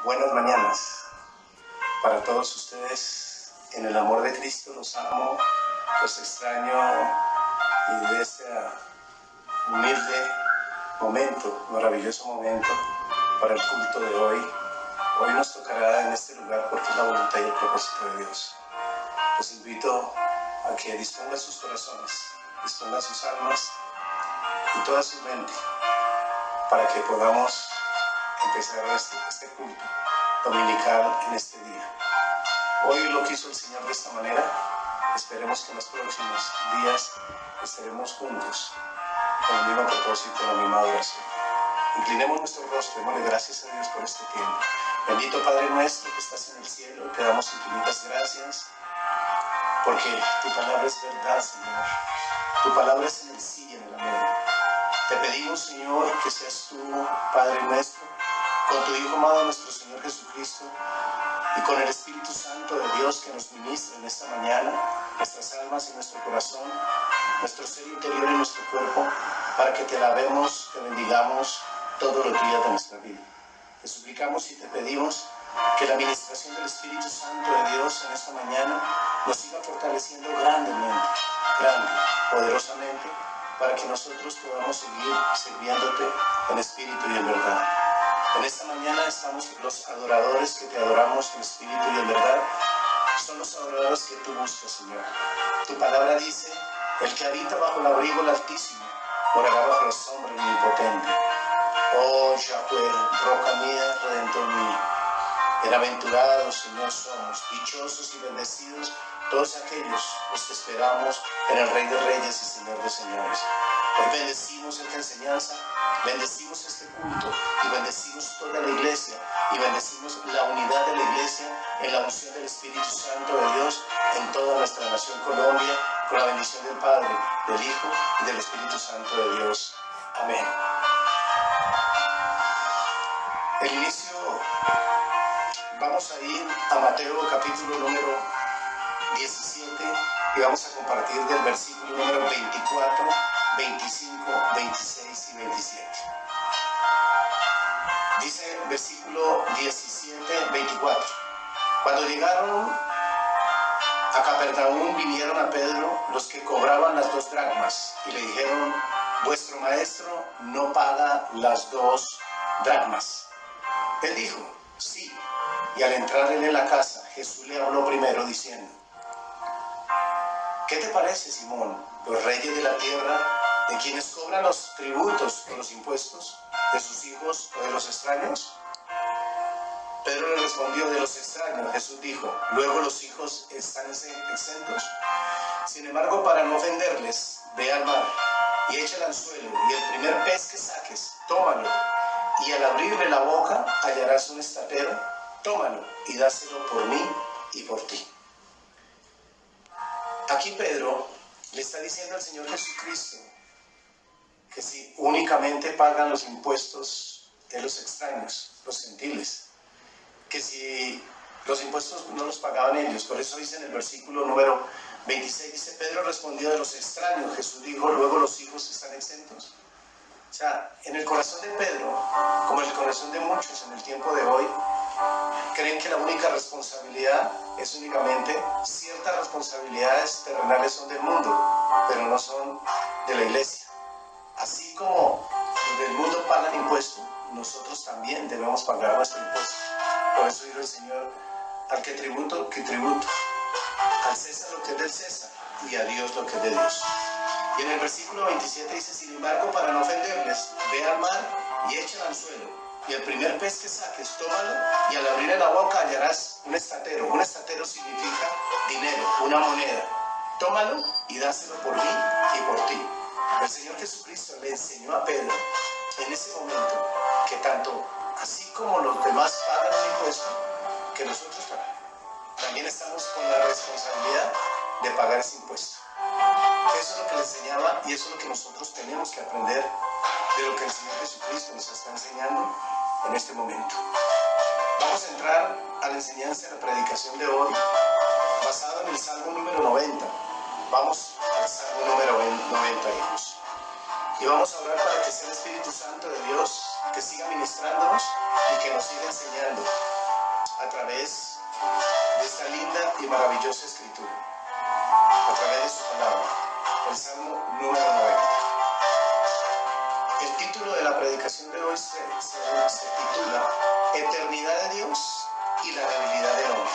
Buenas mañanas para todos ustedes. En el amor de Cristo los amo, los extraño y de este humilde momento, maravilloso momento para el culto de hoy. Hoy nos tocará en este lugar porque es la voluntad y el propósito de Dios. Les invito a que dispongan sus corazones, dispongan sus almas y toda su mente para que podamos empezar este culto dominical en este día. Hoy lo quiso el Señor de esta manera. Esperemos que en los próximos días estaremos juntos con el mismo propósito, la misma adoración. Inclinemos nuestro rostro, démosle gracias a Dios por este tiempo. Bendito Padre nuestro que estás en el cielo, te damos infinitas gracias porque tu palabra es verdad, Señor. Tu palabra es en el sí y en el amén. Te pedimos, Señor, que seas tú, Padre nuestro, con tu Hijo amado, nuestro Señor Jesucristo, y con el Espíritu Santo de Dios que nos ministra en esta mañana, nuestras almas y nuestro corazón, nuestro ser interior y nuestro cuerpo, para que te alabemos, te bendigamos todos los días de nuestra vida. Te suplicamos y te pedimos que la ministración del Espíritu Santo de Dios en esta mañana nos siga fortaleciendo grandemente, poderosamente, para que nosotros podamos seguir sirviéndote en espíritu y en verdad. En esta mañana estamos los adoradores que te adoramos en espíritu y en verdad. Son los adoradores que tú buscas, Señor. Tu palabra dice, el que habita bajo el abrigo del Altísimo, morará bajo la sombra del Omnipotente. Oh Yahweh, roca mía, redentor mío. Bienaventurados, Señor, somos, dichosos y bendecidos todos aquellos los que esperamos en el Rey de Reyes y Señor de Señores. Hoy bendecimos esta enseñanza, bendecimos este culto y bendecimos toda la iglesia y bendecimos la unidad de la iglesia en la unción del Espíritu Santo de Dios en toda nuestra nación Colombia, con la bendición del Padre, del Hijo y del Espíritu Santo de Dios. Amén. El inicio, vamos a ir a Mateo capítulo número 17 y vamos a compartir del versículo número 24, 25, 26 y 27. Dice el versículo 17, 24. Cuando llegaron a Capernaum vinieron a Pedro los que cobraban las 2 dracmas y le dijeron, vuestro maestro no paga las 2 dracmas. Él dijo, sí, y al entrar él en la casa, Jesús le habló primero diciendo, ¿qué te parece, Simón? Los reyes de la tierra, de quienes cobran los tributos o los impuestos, de sus hijos o de los extraños? Pedro le respondió, de los extraños. Jesús dijo, luego los hijos están exentos. Sin embargo, para no ofenderles, ve al mar y echa el anzuelo, y el primer pez que saques, tómalo, y al abrirle la boca hallarás un estatero, tómalo y dáselo por mí y por ti. Aquí Pedro le está diciendo al Señor Jesucristo que si únicamente pagan los impuestos de los extraños, los gentiles, que si los impuestos no los pagaban ellos, por eso dice en el versículo número 26, dice, Pedro respondió, de los extraños. Jesús dijo, luego los hijos están exentos. O sea, en el corazón de Pedro, como en el corazón de muchos en el tiempo de hoy, creen que la única responsabilidad es únicamente ciertas responsabilidades terrenales son del mundo, pero no son de la iglesia. Así como los del mundo pagan impuestos, nosotros también debemos pagar nuestro impuesto. Por eso dijo el Señor, al que tributo, al César lo que es del César y a Dios lo que es de Dios. Y en el versículo 27 dice, sin embargo, para no ofenderles, ve al mar y echa el anzuelo, y el primer pez que saques, tómalo, y al abrir la boca hallarás un estatero. Un estatero significa dinero, una moneda. Tómalo y dáselo por mí y por ti. El Señor Jesucristo le enseñó a Pedro en ese momento que tanto así como los demás pagan un impuesto, que nosotros también estamos con la responsabilidad de pagar ese impuesto. Eso es lo que le enseñaba y eso es lo que nosotros tenemos que aprender de lo que el Señor Jesucristo nos está enseñando en este momento. Vamos a entrar a la enseñanza de la predicación de hoy basado en el Salmo número 90. Vamos al Salmo número 90, hijos. Y vamos a orar para que sea el Espíritu Santo de Dios que siga ministrándonos y que nos siga enseñando maravillosa escritura, a través de su palabra, el Salmo número 90. El título de la predicación de hoy se titula Eternidad de Dios y la debilidad del hombre.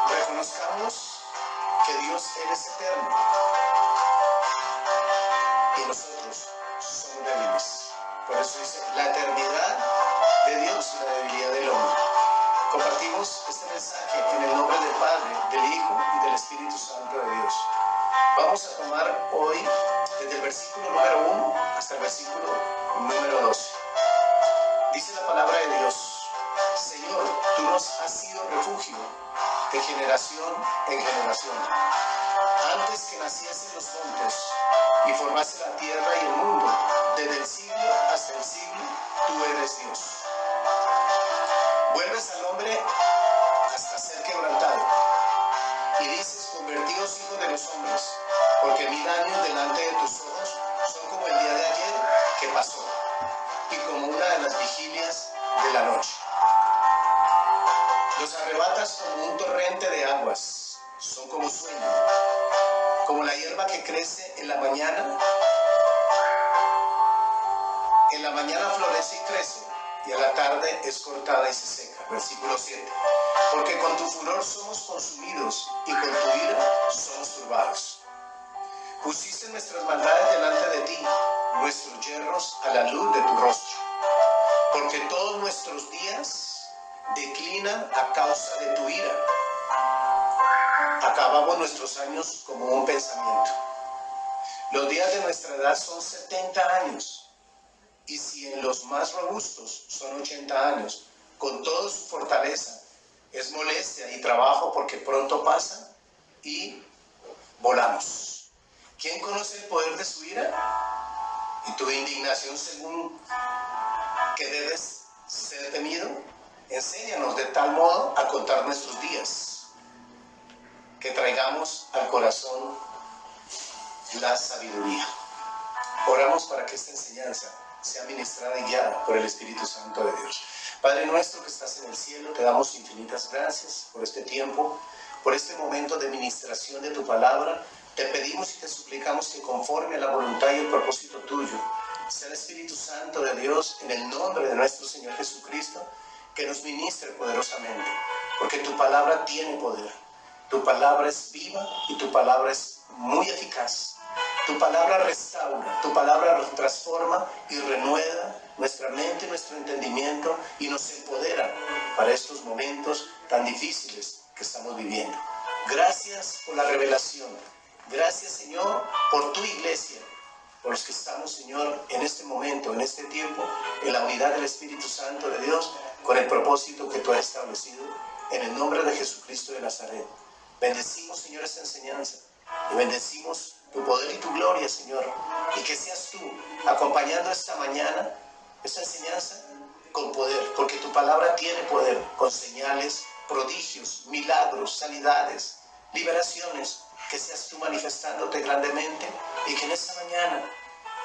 Reconozcamos que Dios es eterno y nosotros somos débiles. Por eso dice la eternidad de Dios y la debilidad del hombre. Compartimos este mensaje en el nombre del Padre, del Hijo y del Espíritu Santo de Dios. Vamos a tomar hoy desde el versículo número 1 hasta el versículo número 12. Dice la palabra de Dios: Señor, tú nos has sido refugio de generación en generación. Antes que naciesen los montes y formase la tierra y el mundo, desde el siglo hasta el siglo, tú eres Dios. Vuelves al hombre hasta ser quebrantado y dices: convertíos hijos de los hombres, porque 1000 años delante de tus ojos son como el día de ayer que pasó y como una de las vigilias de la noche. Los arrebatas como un torrente de aguas, son como sueño, como la hierba que crece en la mañana florece y crece, y a la tarde es cortada y se seca. Versículo 7. Porque con tu furor somos consumidos, y con tu ira somos turbados. Pusiste nuestras maldades delante de ti, nuestros yerros a la luz de tu rostro. Porque todos nuestros días declinan a causa de tu ira. Acabamos nuestros años como un pensamiento. Los días de nuestra edad son 70 años. Y si en los más robustos son 80 años, con toda su fortaleza, es molestia y trabajo porque pronto pasan y volamos. ¿Quién conoce el poder de su ira? Y tu indignación según que debes ser temido. Enséñanos de tal modo a contar nuestros días, que traigamos al corazón la sabiduría. Oramos para que esta enseñanza sea ministrada y guiada por el Espíritu Santo de Dios. Padre nuestro que estás en el cielo, te damos infinitas gracias por este tiempo, por este momento de ministración de tu palabra. Te pedimos y te suplicamos que conforme a la voluntad y el propósito tuyo, sea el Espíritu Santo de Dios, en el nombre de nuestro Señor Jesucristo, que nos ministre poderosamente, porque tu palabra tiene poder. Tu palabra es viva y tu palabra es muy eficaz. Tu palabra restaura, tu palabra transforma y renueva nuestra mente, nuestro entendimiento y nos empodera para estos momentos tan difíciles que estamos viviendo. Gracias por la revelación. Gracias, Señor, por tu iglesia, por los que estamos, Señor, en este momento, en este tiempo, en la unidad del Espíritu Santo de Dios, con el propósito que tú has establecido, en el nombre de Jesucristo de Nazaret. Bendecimos, Señor, esta enseñanza y bendecimos tu poder y tu gloria, Señor, y que seas tú acompañando esta mañana, esta enseñanza con poder, porque tu palabra tiene poder, con señales, prodigios, milagros, sanidades, liberaciones, que seas tú manifestándote grandemente y que en esta mañana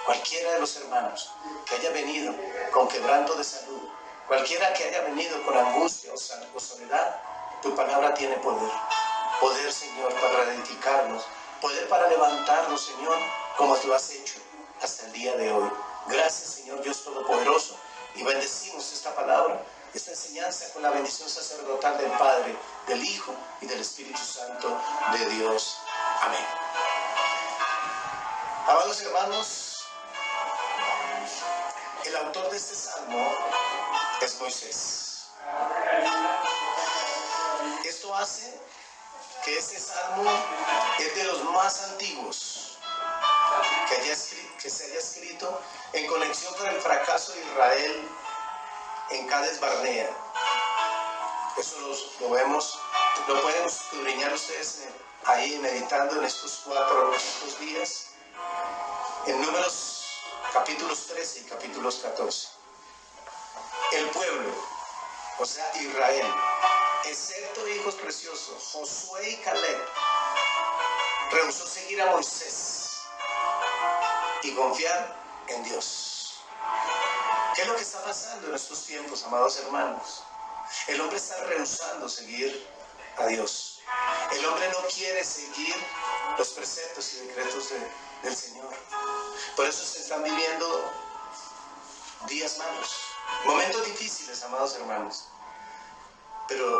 cualquiera de los hermanos que haya venido con quebranto de salud, cualquiera que haya venido con angustia o soledad, tu palabra tiene poder. Poder, Señor, para reedificarnos, poder para levantarnos, Señor, como tú has hecho hasta el día de hoy. Gracias, Señor Dios Todopoderoso, y bendecimos esta palabra, esta enseñanza con la bendición sacerdotal del Padre, del Hijo y del Espíritu Santo de Dios. Amén. Amados hermanos, el autor de este salmo es Moisés. Esto hace que este salmo es de los más antiguos que se haya escrito en conexión con el fracaso de Israel en Cades Barnea. Eso lo pueden escudriñar ustedes ahí meditando en estos días, en Números capítulos 13 y capítulos 14. El pueblo, o sea Israel, excepto hijos preciosos, Josué y Caleb, rehusó seguir a Moisés y confiar en Dios. ¿Qué es lo que está pasando en estos tiempos, amados hermanos? El hombre está rehusando seguir a Dios. El hombre no quiere seguir los preceptos y decretos del Señor. Por eso se están viviendo días malos, momentos difíciles, amados hermanos. Pero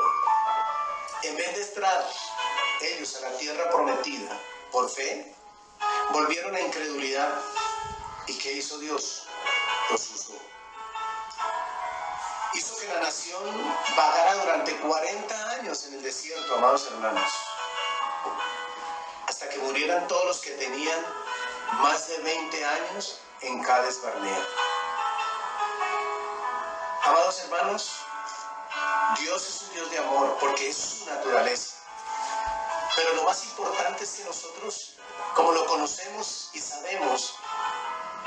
en vez de entrar ellos a la tierra prometida por fe, volvieron a incredulidad. ¿Y qué hizo Dios? Los usó. Hizo que la nación vagara durante 40 años en el desierto, amados hermanos, hasta que murieran todos los que tenían más de 20 años en Cades Barnea. Amados hermanos, Dios es un Dios de amor porque es su naturaleza. Pero lo más importante es que nosotros, como lo conocemos y sabemos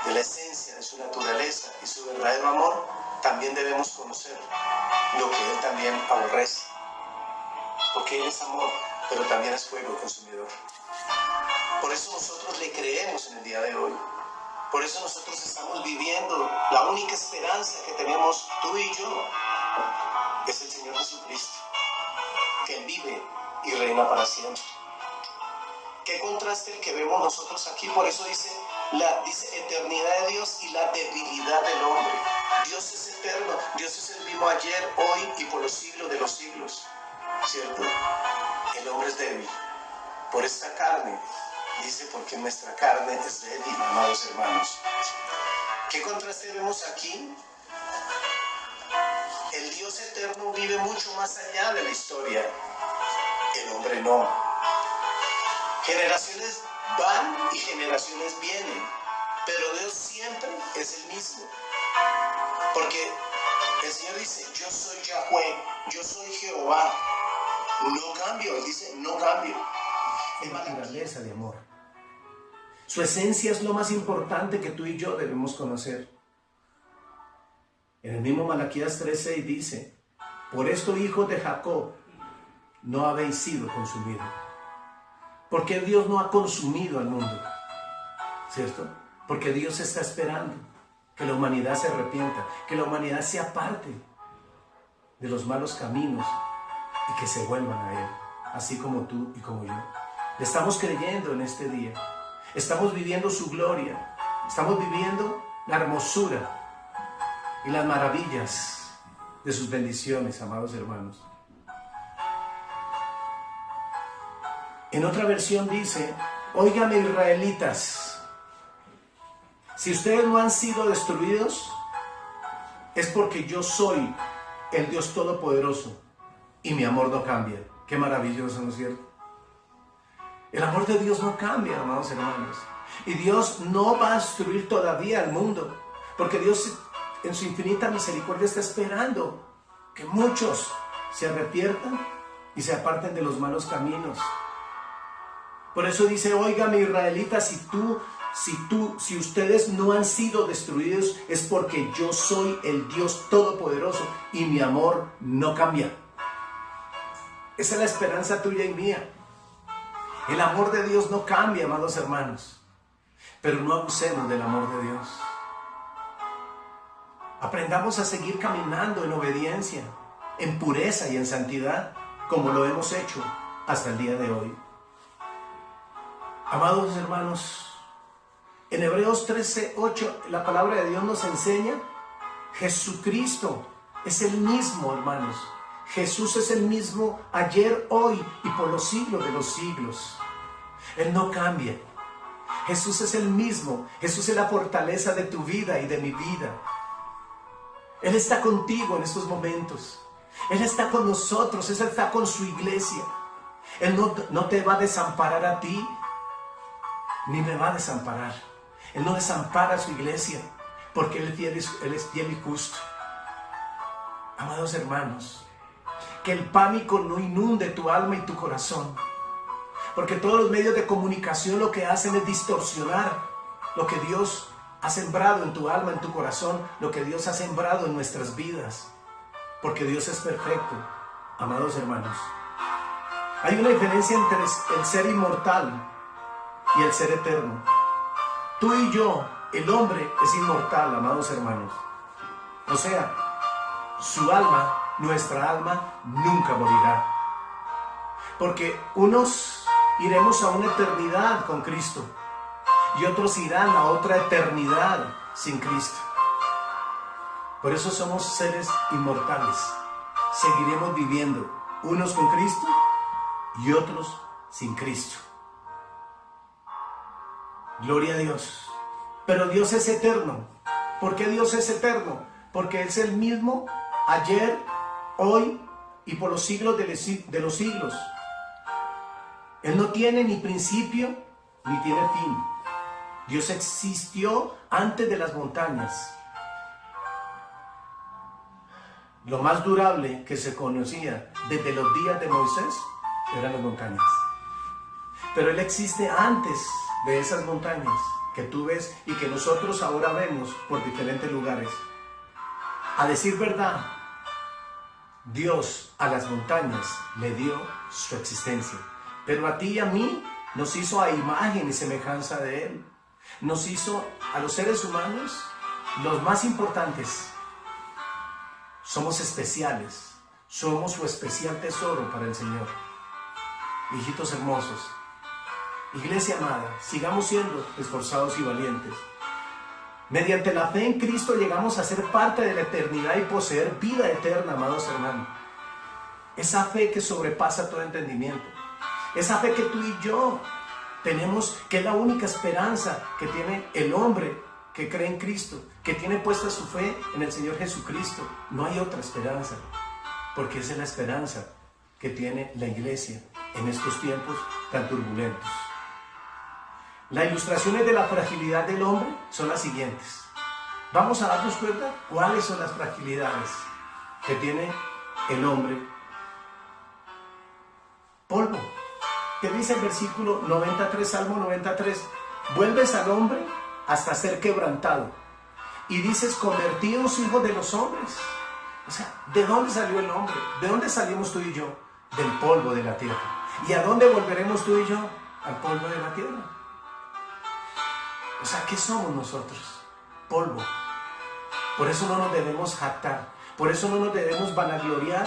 de la esencia de su naturaleza y su verdadero amor, también debemos conocer lo que Él también aborrece. Porque Él es amor, pero también es fuego consumidor. Por eso nosotros le creemos en el día de hoy. Por eso nosotros estamos viviendo la única esperanza que tenemos tú y yo. Es el Señor Jesucristo, que Él vive y reina para siempre. Qué contraste el que vemos nosotros aquí. Por eso dice eternidad de Dios y la debilidad del hombre. Dios es eterno, Dios es el mismo ayer, hoy y por los siglos de los siglos, ¿cierto? El hombre es débil por esta carne, dice, porque nuestra carne es débil, amados hermanos. ¿Qué contraste vemos aquí? El Dios eterno vive mucho más allá de la historia, el hombre no. Generaciones van y generaciones vienen, pero Dios siempre es el mismo. Porque el Señor dice, yo soy Yahweh, yo soy Jehová. No cambio, Él dice, no cambio. Es naturaleza de amor. Su esencia es lo más importante que tú y yo debemos conocer. En el mismo Malaquías 3:6 dice, por esto, hijos de Jacob, no habéis sido consumidos. Porque Dios no ha consumido al mundo, ¿cierto? Porque Dios está esperando que la humanidad se arrepienta, que la humanidad se aparte de los malos caminos y que se vuelvan a Él, así como tú y como yo. Le estamos creyendo en este día, estamos viviendo su gloria, estamos viviendo la hermosura y las maravillas de sus bendiciones, amados hermanos. En otra versión dice, óigame israelitas, si ustedes no han sido destruidos, es porque yo soy el Dios Todopoderoso y mi amor no cambia. Qué maravilloso, ¿no es cierto? El amor de Dios no cambia, amados hermanos. Y Dios no va a destruir todavía al mundo, porque Dios en su infinita misericordia está esperando que muchos se arrepiertan y se aparten de los malos caminos. Por eso dice, óigame israelitas, si ustedes no han sido destruidos, es porque yo soy el Dios Todopoderoso y mi amor no cambia. Esa es la esperanza tuya y mía. El amor de Dios no cambia, amados hermanos. Pero no abusemos del amor de Dios. Aprendamos a seguir caminando en obediencia, en pureza y en santidad, como lo hemos hecho hasta el día de hoy. Amados hermanos, en Hebreos 13:8 la palabra de Dios nos enseña, Jesucristo es el mismo, hermanos. Jesús es el mismo ayer, hoy y por los siglos de los siglos. Él no cambia. Jesús es el mismo. Jesús es la fortaleza de tu vida y de mi vida. Él está contigo en estos momentos. Él está con nosotros. Él está con su iglesia. Él no te va a desamparar a ti, ni me va a desamparar. Él no desampara a su iglesia, porque Él es fiel y justo. Amados hermanos, que el pánico no inunde tu alma y tu corazón, porque todos los medios de comunicación lo que hacen es distorsionar lo que Dios ha sembrado en tu alma, en tu corazón, lo que Dios ha sembrado en nuestras vidas, porque Dios es perfecto. Amados hermanos, hay una diferencia entre el ser inmortal y el ser eterno. Tú y yo, el hombre es inmortal, amados hermanos. O sea, su alma nuestra alma nunca morirá. Porque unos iremos a una eternidad con Cristo y otros irán a otra eternidad sin Cristo. Por eso somos seres inmortales. Seguiremos viviendo, unos con Cristo y otros sin Cristo. Gloria a Dios. Pero Dios es eterno. ¿Por qué Dios es eterno? Porque es el mismo ayer, hoy y por los siglos de los siglos. Él no tiene ni principio ni tiene fin. Dios existió antes de las montañas. Lo más durable que se conocía desde los días de Moisés eran las montañas. Pero Él existe antes de esas montañas que tú ves y que nosotros ahora vemos por diferentes lugares. A decir verdad, Dios a las montañas le dio su existencia. Pero a ti y a mí nos hizo a imagen y semejanza de Él. Nos hizo a los seres humanos los más importantes. Somos especiales. Somos su especial tesoro para el Señor. Hijitos hermosos, iglesia amada, sigamos siendo esforzados y valientes. Mediante la fe en Cristo llegamos a ser parte de la eternidad y poseer vida eterna, amados hermanos. Esa fe que sobrepasa todo entendimiento. Esa fe que tú y yo tenemos, que es la única esperanza que tiene el hombre que cree en Cristo, que tiene puesta su fe en el Señor Jesucristo. No hay otra esperanza, porque esa es la esperanza que tiene la iglesia en estos tiempos tan turbulentos. Las ilustraciones de la fragilidad del hombre son las siguientes. Vamos a darnos cuenta cuáles son las fragilidades que tiene el hombre. Polvo. ¿Qué dice el versículo 93, Salmo 93? Vuelves al hombre hasta ser quebrantado. Y dices, convertidos hijos de los hombres. O sea, ¿de dónde salió el hombre? ¿De dónde salimos tú y yo? Del polvo de la tierra. ¿Y a dónde volveremos tú y yo? Al polvo de la tierra. O sea, ¿qué somos nosotros? Polvo. Por eso no nos debemos jactar. Por eso no nos debemos vanagloriar,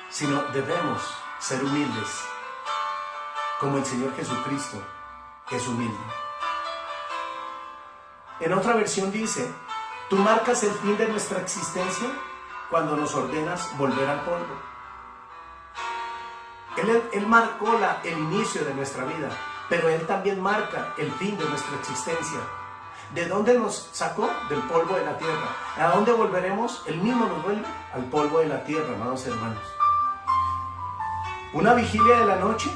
sino debemos ser humildes, como el Señor Jesucristo es humilde. En otra versión dice, tú marcas el fin de nuestra existencia cuando nos ordenas volver al polvo. Él marcó el inicio de nuestra vida, pero Él también marca el fin de nuestra existencia. ¿De dónde nos sacó? Del polvo de la tierra. ¿A dónde volveremos? Él mismo nos vuelve al polvo de la tierra, amados hermanos. Una vigilia de la noche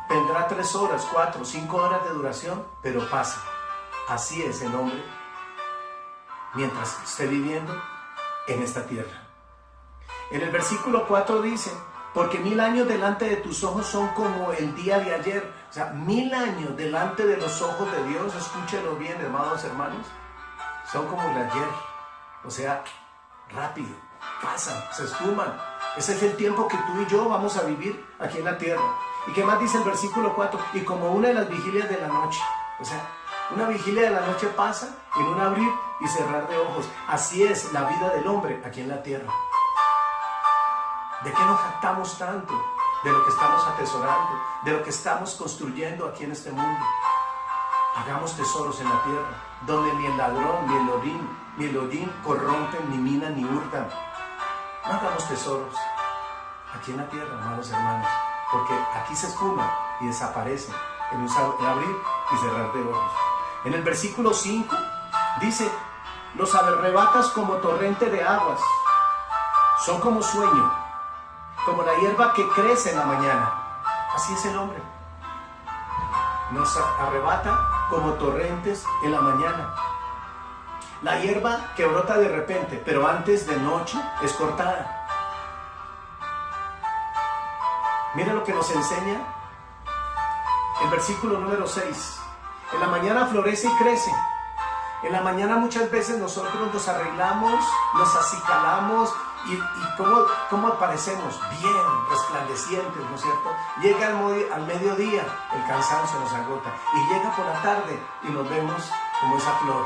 tendrá 3 horas, 4, 5 horas de duración, pero pasa. Así es el hombre mientras esté viviendo en esta tierra. En el versículo 4 dice, porque 1000 años delante de tus ojos son como el día de ayer. O sea, 1000 años delante de los ojos de Dios, escúchenlo bien, amados hermanos, son como el ayer. O sea, rápido, pasan, se esfuman. Ese es el tiempo que tú y yo vamos a vivir aquí en la tierra. ¿Y qué más dice el versículo 4? Y como una de las vigilias de la noche. O sea, una vigilia de la noche pasa en un abrir y cerrar de ojos. Así es la vida del hombre aquí en la tierra. ¿De qué nos jactamos tanto? De lo que estamos atesorando, de lo que estamos construyendo aquí en este mundo. Hagamos tesoros en la tierra, donde ni el ladrón, ni el hollín corrompen, ni minan, ni hurtan. No hagamos tesoros aquí en la tierra, amados hermanos, porque aquí se esfuma y desaparece en un abrir y cerrar de ojos. En el versículo 5 dice, los arrebatas como torrente de aguas, son como sueño, como la hierba que crece en la mañana. Así es el hombre. Nos arrebata como torrentes en la mañana. La hierba que brota de repente, pero antes de noche es cortada. Mira lo que nos enseña el versículo número 6. En la mañana florece y crece. En la mañana muchas veces nosotros nos arreglamos, nos acicalamos y ¿cómo aparecemos? Bien, resplandecientes, ¿no es cierto? Llega al mediodía, el cansancio nos agota. Y llega por la tarde y nos vemos como esa flor.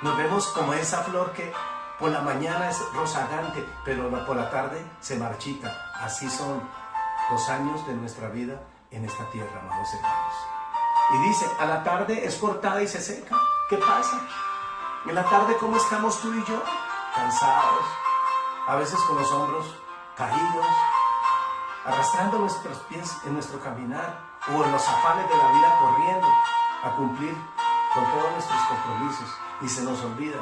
Nos vemos como esa flor que Por la mañana es rozagante, pero por la tarde se marchita. Así son los años de nuestra vida en esta tierra, amados hermanos. Y dice, a la tarde es cortada y se seca. ¿Qué pasa? En la tarde, ¿cómo estamos tú y yo? Cansados, a veces con los hombros caídos, arrastrando nuestros pies en nuestro caminar o en los afanes de la vida corriendo a cumplir con todos nuestros compromisos. Y se nos olvida,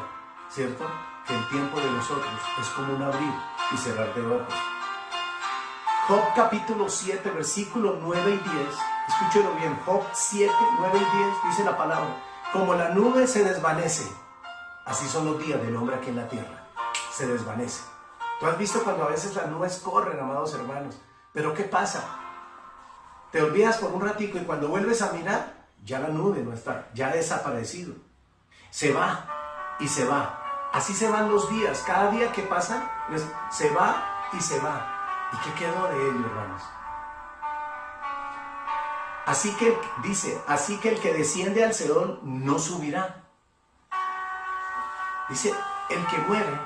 ¿cierto?, que el tiempo de nosotros es como un abrir y cerrar de ojos. Job capítulo 7, versículos 9 y 10, escúchelo bien, Job 7, 9 y 10, dice la palabra: como la nube se desvanece, así son los días del hombre aquí en la tierra, se desvanece. Tú has visto cuando a veces las nubes corren, amados hermanos, pero ¿qué pasa? Te olvidas por un ratico y cuando vuelves a mirar, ya la nube no está, ya ha desaparecido. Se va y se va. Así se van los días. Cada día que pasa, se va y se va. ¿Y qué quedó de ello, hermanos? Así que, dice, así que el que desciende al Seol no subirá. Dice, el que muere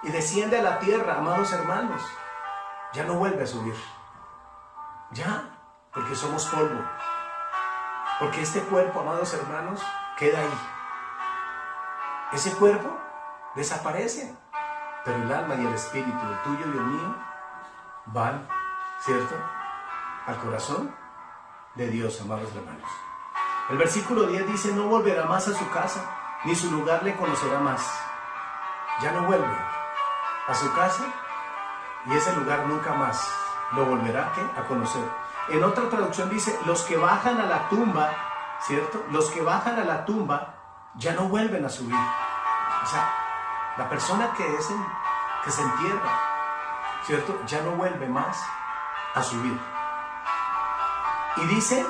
y desciende a la tierra, amados hermanos, ya no vuelve a subir. Ya, porque somos polvo. Porque este cuerpo, amados hermanos, queda ahí. Ese cuerpo desaparece, pero el alma y el espíritu, el tuyo y el mío, van, ¿cierto?, al corazón de Dios, amados hermanos. El versículo 10 dice, no volverá más a su casa, ni su lugar le conocerá más. Ya no vuelve a su casa y ese lugar nunca más lo volverá a conocer. En otra traducción dice, los que bajan a la tumba, ¿cierto?, los que bajan a la tumba ya no vuelven a subir. O sea, la persona que se entierra, ¿cierto?, ya no vuelve más a subir. Y dice,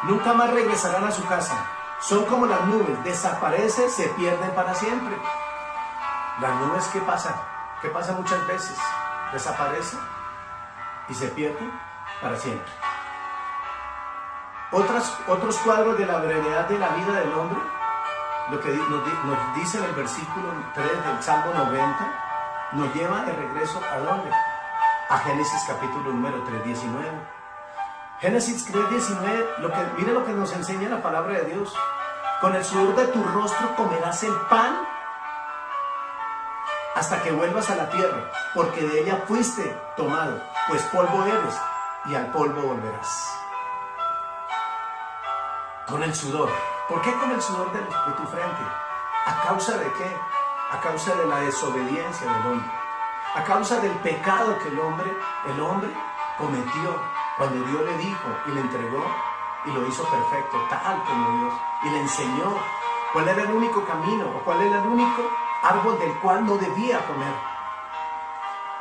nunca más regresarán a su casa. Son como las nubes, desaparecen, se pierden para siempre. Las nubes, ¿qué pasa? ¿Qué pasa muchas veces? Desaparecen y se pierden para siempre. Otros cuadros de la brevedad de la vida del hombre, lo que nos dice en el versículo 3 del Salmo 90, nos lleva de regreso ¿a dónde? A Génesis capítulo número 3, 19. Génesis 3, 19, mire lo que nos enseña la palabra de Dios. Con el sudor de tu rostro comerás el pan hasta que vuelvas a la tierra, porque de ella fuiste tomado, pues polvo eres y al polvo volverás. Con el sudor. ¿Por qué con el sudor de tu frente? ¿A causa de qué? A causa de la desobediencia del hombre. A causa del pecado que el hombre cometió cuando Dios le dijo y le entregó y lo hizo perfecto, tal como Dios. Y le enseñó cuál era el único camino o cuál era el único árbol del cual no debía comer.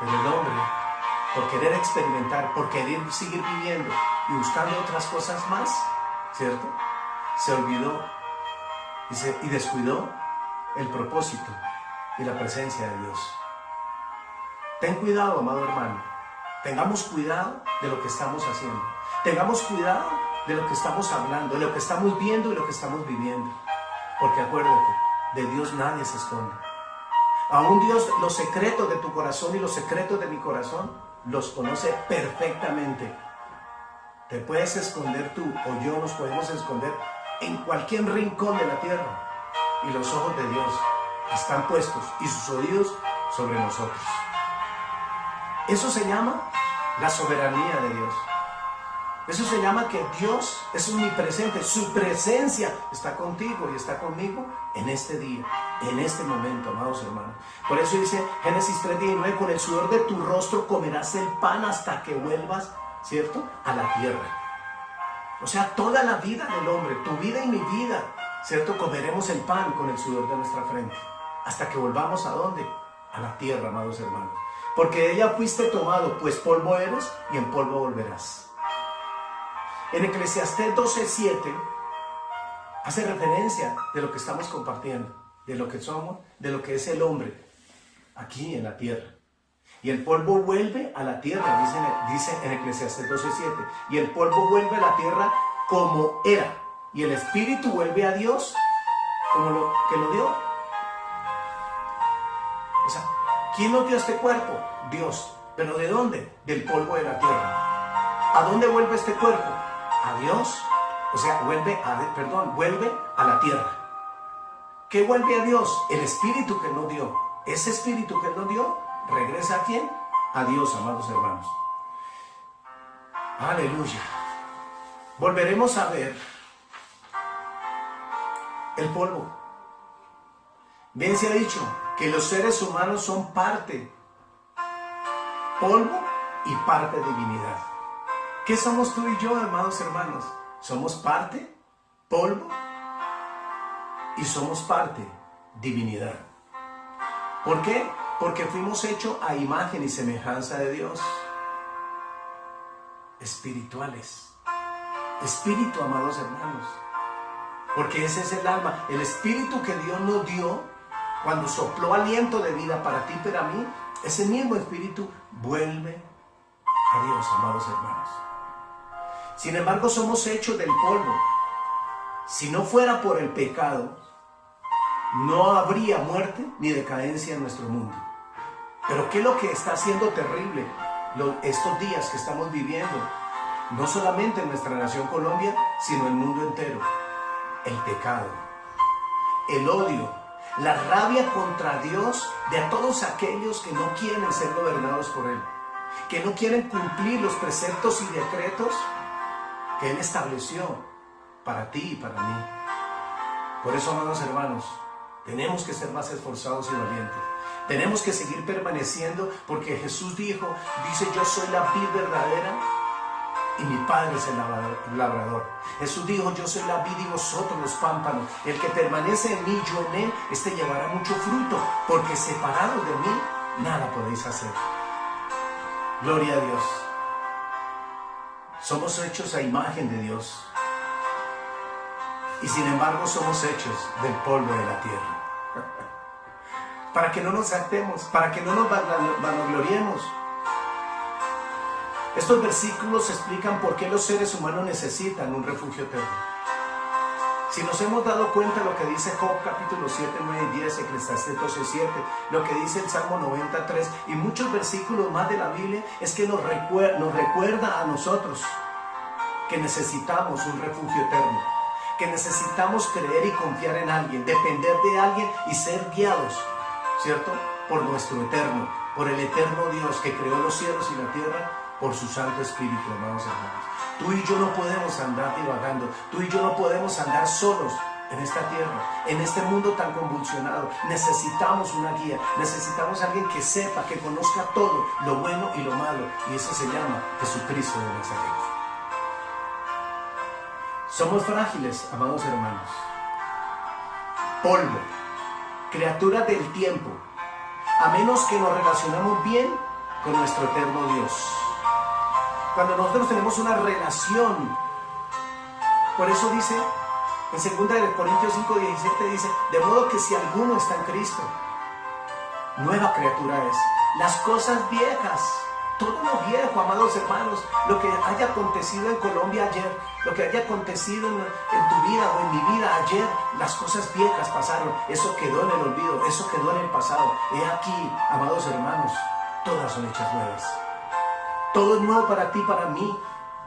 Pero el hombre, por querer experimentar, por querer seguir viviendo y buscando otras cosas más, ¿cierto?, se olvidó y descuidó el propósito y la presencia de Dios. Ten cuidado, amado hermano. Tengamos cuidado de lo que estamos haciendo. Tengamos cuidado de lo que estamos hablando, de lo que estamos viendo y lo que estamos viviendo. Porque acuérdate, de Dios nadie se esconde. Aún Dios, los secretos de tu corazón y los secretos de mi corazón, los conoce perfectamente. Te puedes esconder tú o yo nos podemos esconder en cualquier rincón de la tierra. Y los ojos de Dios están puestos y sus oídos sobre nosotros. Eso se llama la soberanía de Dios. Eso se llama que Dios es omnipresente. Su presencia está contigo y está conmigo en este día, en este momento, amados hermanos. Por eso dice Génesis 3:19, con el sudor de tu rostro comerás el pan hasta que vuelvas, ¿cierto?, a la tierra. O sea, toda la vida del hombre, tu vida y mi vida, ¿cierto?, comeremos el pan con el sudor de nuestra frente. Hasta que volvamos ¿a dónde? A la tierra, amados hermanos. Porque de ella fuiste tomado, pues polvo eres y en polvo volverás. En Eclesiastés 12:7 hace referencia de lo que estamos compartiendo, de lo que somos, de lo que es el hombre aquí en la tierra. Y el polvo vuelve a la tierra, dice en Eclesiastés 12:7. Y el polvo vuelve a la tierra como era. Y el espíritu vuelve a Dios como lo que lo dio. O sea, ¿quién nos dio este cuerpo? Dios. ¿Pero de dónde? Del polvo de la tierra. ¿A dónde vuelve este cuerpo? A Dios. O sea, vuelve a la tierra. ¿Qué vuelve a Dios? El espíritu que nos dio. Ese espíritu que nos dio, ¿regresa a quién? A Dios, amados hermanos. Aleluya. Volveremos a ver el polvo. Bien se ha dicho que los seres humanos son parte polvo y parte divinidad. ¿Qué somos tú y yo, amados hermanos? Somos parte polvo y somos parte divinidad. ¿Por qué? Porque fuimos hechos a imagen y semejanza de Dios. Espirituales. Espíritu, amados hermanos. Porque ese es el alma. El espíritu que Dios nos dio cuando sopló aliento de vida para ti y para mí, ese mismo espíritu vuelve a Dios, amados hermanos. Sin embargo, somos hechos del polvo. Si no fuera por el pecado, no habría muerte ni decadencia en nuestro mundo. Pero ¿qué es lo que está haciendo terrible estos días que estamos viviendo? No solamente en nuestra nación Colombia, sino en el mundo entero. El pecado, el odio, la rabia contra Dios de todos aquellos que no quieren ser gobernados por Él, que no quieren cumplir los preceptos y decretos que Él estableció para ti y para mí. Por eso, amados hermanos, tenemos que ser más esforzados y valientes. Tenemos que seguir permaneciendo porque Jesús dice, yo soy la vid verdadera y mi Padre es el labrador. Jesús dijo, yo soy la vid y vosotros los pámpanos. El que permanece en mí, yo en él, este llevará mucho fruto, porque separados de mí, nada podéis hacer. Gloria a Dios. Somos hechos a imagen de Dios. Y sin embargo somos hechos del polvo de la tierra. Para que no nos jactemos, para que no nos vanagloriemos. Estos versículos explican por qué los seres humanos necesitan un refugio eterno. Si nos hemos dado cuenta de lo que dice Job capítulo 7, 9 y 10, Eclesiastés 12, 7, lo que dice el Salmo 93 y muchos versículos más de la Biblia, es que nos recuerda a nosotros que necesitamos un refugio eterno, que necesitamos creer y confiar en alguien, depender de alguien y ser guiados, ¿cierto? Por nuestro eterno, por el eterno Dios que creó los cielos y la tierra, por su Santo Espíritu, hermanos y hermanas. Tú y yo no podemos andar divagando, tú y yo no podemos andar solos en esta tierra, en este mundo tan convulsionado. Necesitamos una guía, necesitamos alguien que sepa, que conozca todo, lo bueno y lo malo, y eso se llama Jesucristo de Nazaret. Somos frágiles, amados hermanos. Polvo, criaturas del tiempo, a menos que nos relacionamos bien con nuestro eterno Dios. Cuando nosotros tenemos una relación, por eso dice en 2 Corintios 5:17, dice, de modo que si alguno está en Cristo, nueva criatura es. Las cosas viejas, todo lo viejo, amados hermanos, lo que haya acontecido en Colombia ayer, lo que haya acontecido en tu vida o en mi vida ayer, las cosas viejas pasaron, eso quedó en el olvido, eso quedó en el pasado. He aquí, amados hermanos, todas son hechas nuevas. Todo es nuevo para ti, para mí.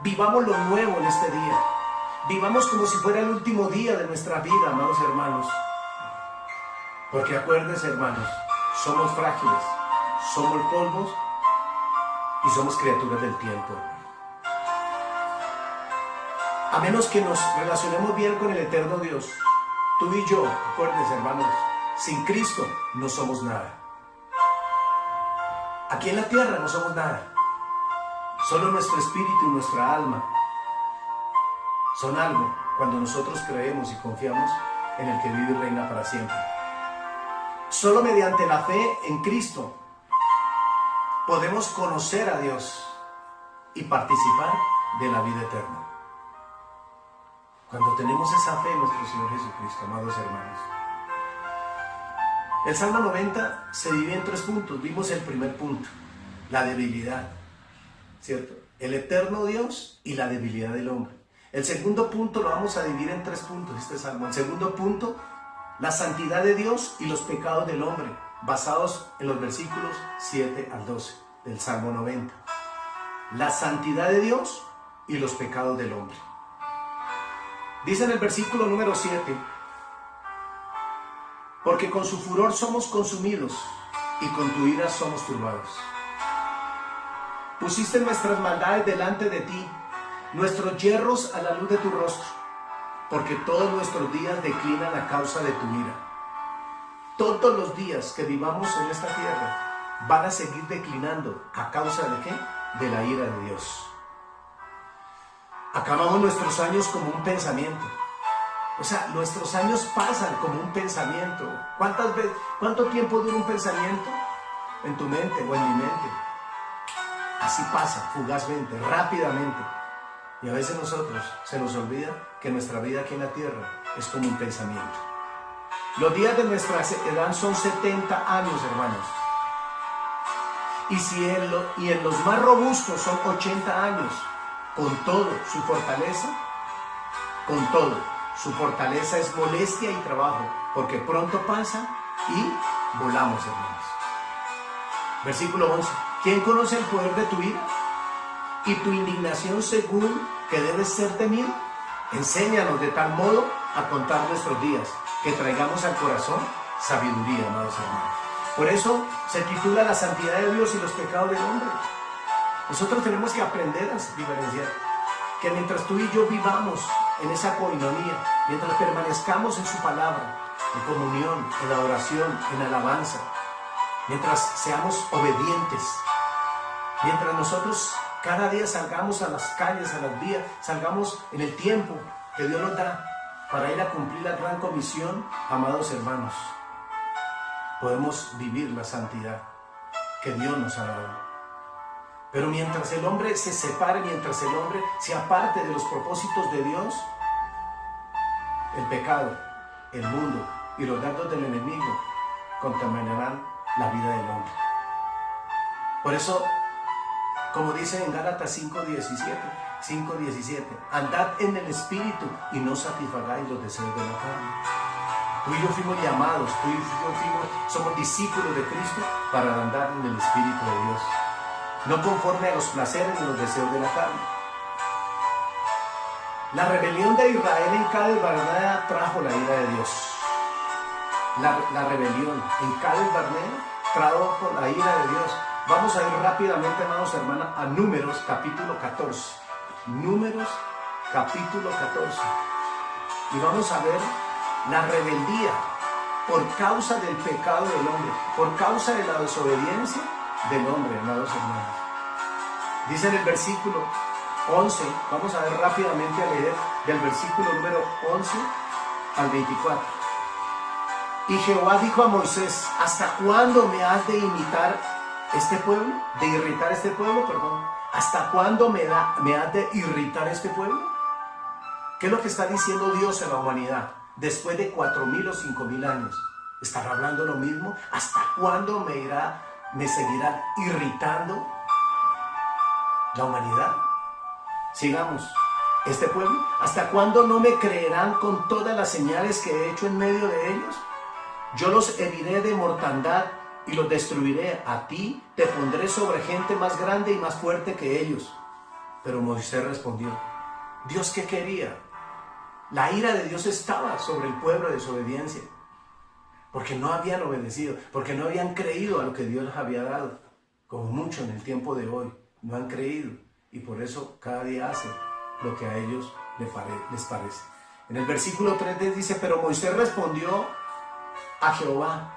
Vivamos lo nuevo en este día. Vivamos como si fuera el último día de nuestra vida, amados hermanos. Porque acuérdense, hermanos, somos frágiles, somos polvos y somos criaturas del tiempo. A menos que nos relacionemos bien con el eterno Dios, tú y yo, acuérdense, hermanos, sin Cristo no somos nada. Aquí en la tierra no somos nada. Solo nuestro espíritu y nuestra alma son algo cuando nosotros creemos y confiamos en el que vive y reina para siempre. Solo mediante la fe en Cristo podemos conocer a Dios y participar de la vida eterna. Cuando tenemos esa fe en nuestro Señor Jesucristo, amados hermanos. El Salmo 90 se divide en 3 puntos. Vimos el primer punto, la debilidad, ¿cierto? El eterno Dios y la debilidad del hombre. El segundo punto lo vamos a dividir en 3 puntos, este salmo. El segundo punto, la santidad de Dios y los pecados del hombre. basados en los versículos 7 al 12 del Salmo 90. La santidad de Dios y los pecados del hombre. Dice en el versículo número 7, porque con su furor somos consumidos y con tu ira somos turbados. Pusiste nuestras maldades delante de ti, nuestros yerros a la luz de tu rostro, porque todos nuestros días declinan a causa de tu ira. Todos los días que vivamos en esta tierra van a seguir declinando a causa de ¿qué? De la ira de Dios. Acabamos nuestros años como un pensamiento. O sea, nuestros años pasan como un pensamiento. ¿Cuánto tiempo dura un pensamiento? En tu mente o en mi mente. Así pasa, fugazmente, rápidamente. Y a veces nosotros se nos olvida que nuestra vida aquí en la tierra es como un pensamiento. Los días de nuestra edad son 70 años, hermanos. Y en los más robustos son 80 años. Con todo, su fortaleza, con todo, su fortaleza es molestia y trabajo, porque pronto pasa y volamos, hermanos. Versículo 11. ¿Quién conoce el poder de tu ira? Y tu indignación según que debes ser temido. Enséñanos de tal modo a contar nuestros días, que traigamos al corazón sabiduría, amados hermanos. Por eso se titula La santidad de Dios y los pecados del hombre. Nosotros tenemos que aprender a diferenciar que mientras tú y yo vivamos en esa coinonía, mientras permanezcamos en su palabra, en comunión, en adoración, en alabanza, mientras seamos obedientes, mientras nosotros cada día salgamos a las calles, a las vías, salgamos en el tiempo que Dios nos da para ir a cumplir la gran comisión, amados hermanos, podemos vivir la santidad que Dios nos ha dado. Pero mientras el hombre se separe, mientras el hombre se aparte de los propósitos de Dios, el pecado, el mundo y los dardos del enemigo contaminarán la vida del hombre. Por eso, como dice en Gálatas 5:17, andad en el Espíritu y no satisfagáis los deseos de la carne. Tú y yo fuimos llamados, tú y yo somos discípulos de Cristo para andar en el Espíritu de Dios. No conforme a los placeres y los deseos de la carne. La rebelión de Israel en Cades Barnea trajo la ira de Dios. La rebelión en Cades Barnea trajo la ira de Dios. Vamos a ir rápidamente, hermanos y hermanas, a Números capítulo 14. Números capítulo 14. Y vamos a ver la rebeldía por causa del pecado del hombre, por causa de la desobediencia del hombre, amados hermanos. Dice en el versículo 11, vamos a ver rápidamente a leer del versículo número 11 al 24. Y Jehová dijo a Moisés, ¿hasta cuándo me has de imitar este pueblo? De irritar este pueblo, perdón. ¿Hasta cuándo me has de irritar este pueblo? ¿Qué es lo que está diciendo Dios en la humanidad? Después de 4,000 o 5,000 años. ¿Estará hablando lo mismo? ¿Hasta cuándo me seguirá irritando la humanidad? Sigamos. Este pueblo, ¿hasta cuándo no me creerán con todas las señales que he hecho en medio de ellos? Yo los heriré de mortandad y los destruiré. A ti te pondré sobre gente más grande y más fuerte que ellos. Pero Moisés respondió, ¿Dios qué quería? La ira de Dios estaba sobre el pueblo de desobediencia, porque no habían obedecido, porque no habían creído a lo que Dios les había dado, como mucho en el tiempo de hoy. No han creído y por eso cada día hacen lo que a ellos les parece. En el versículo 3 dice, pero Moisés respondió a Jehová,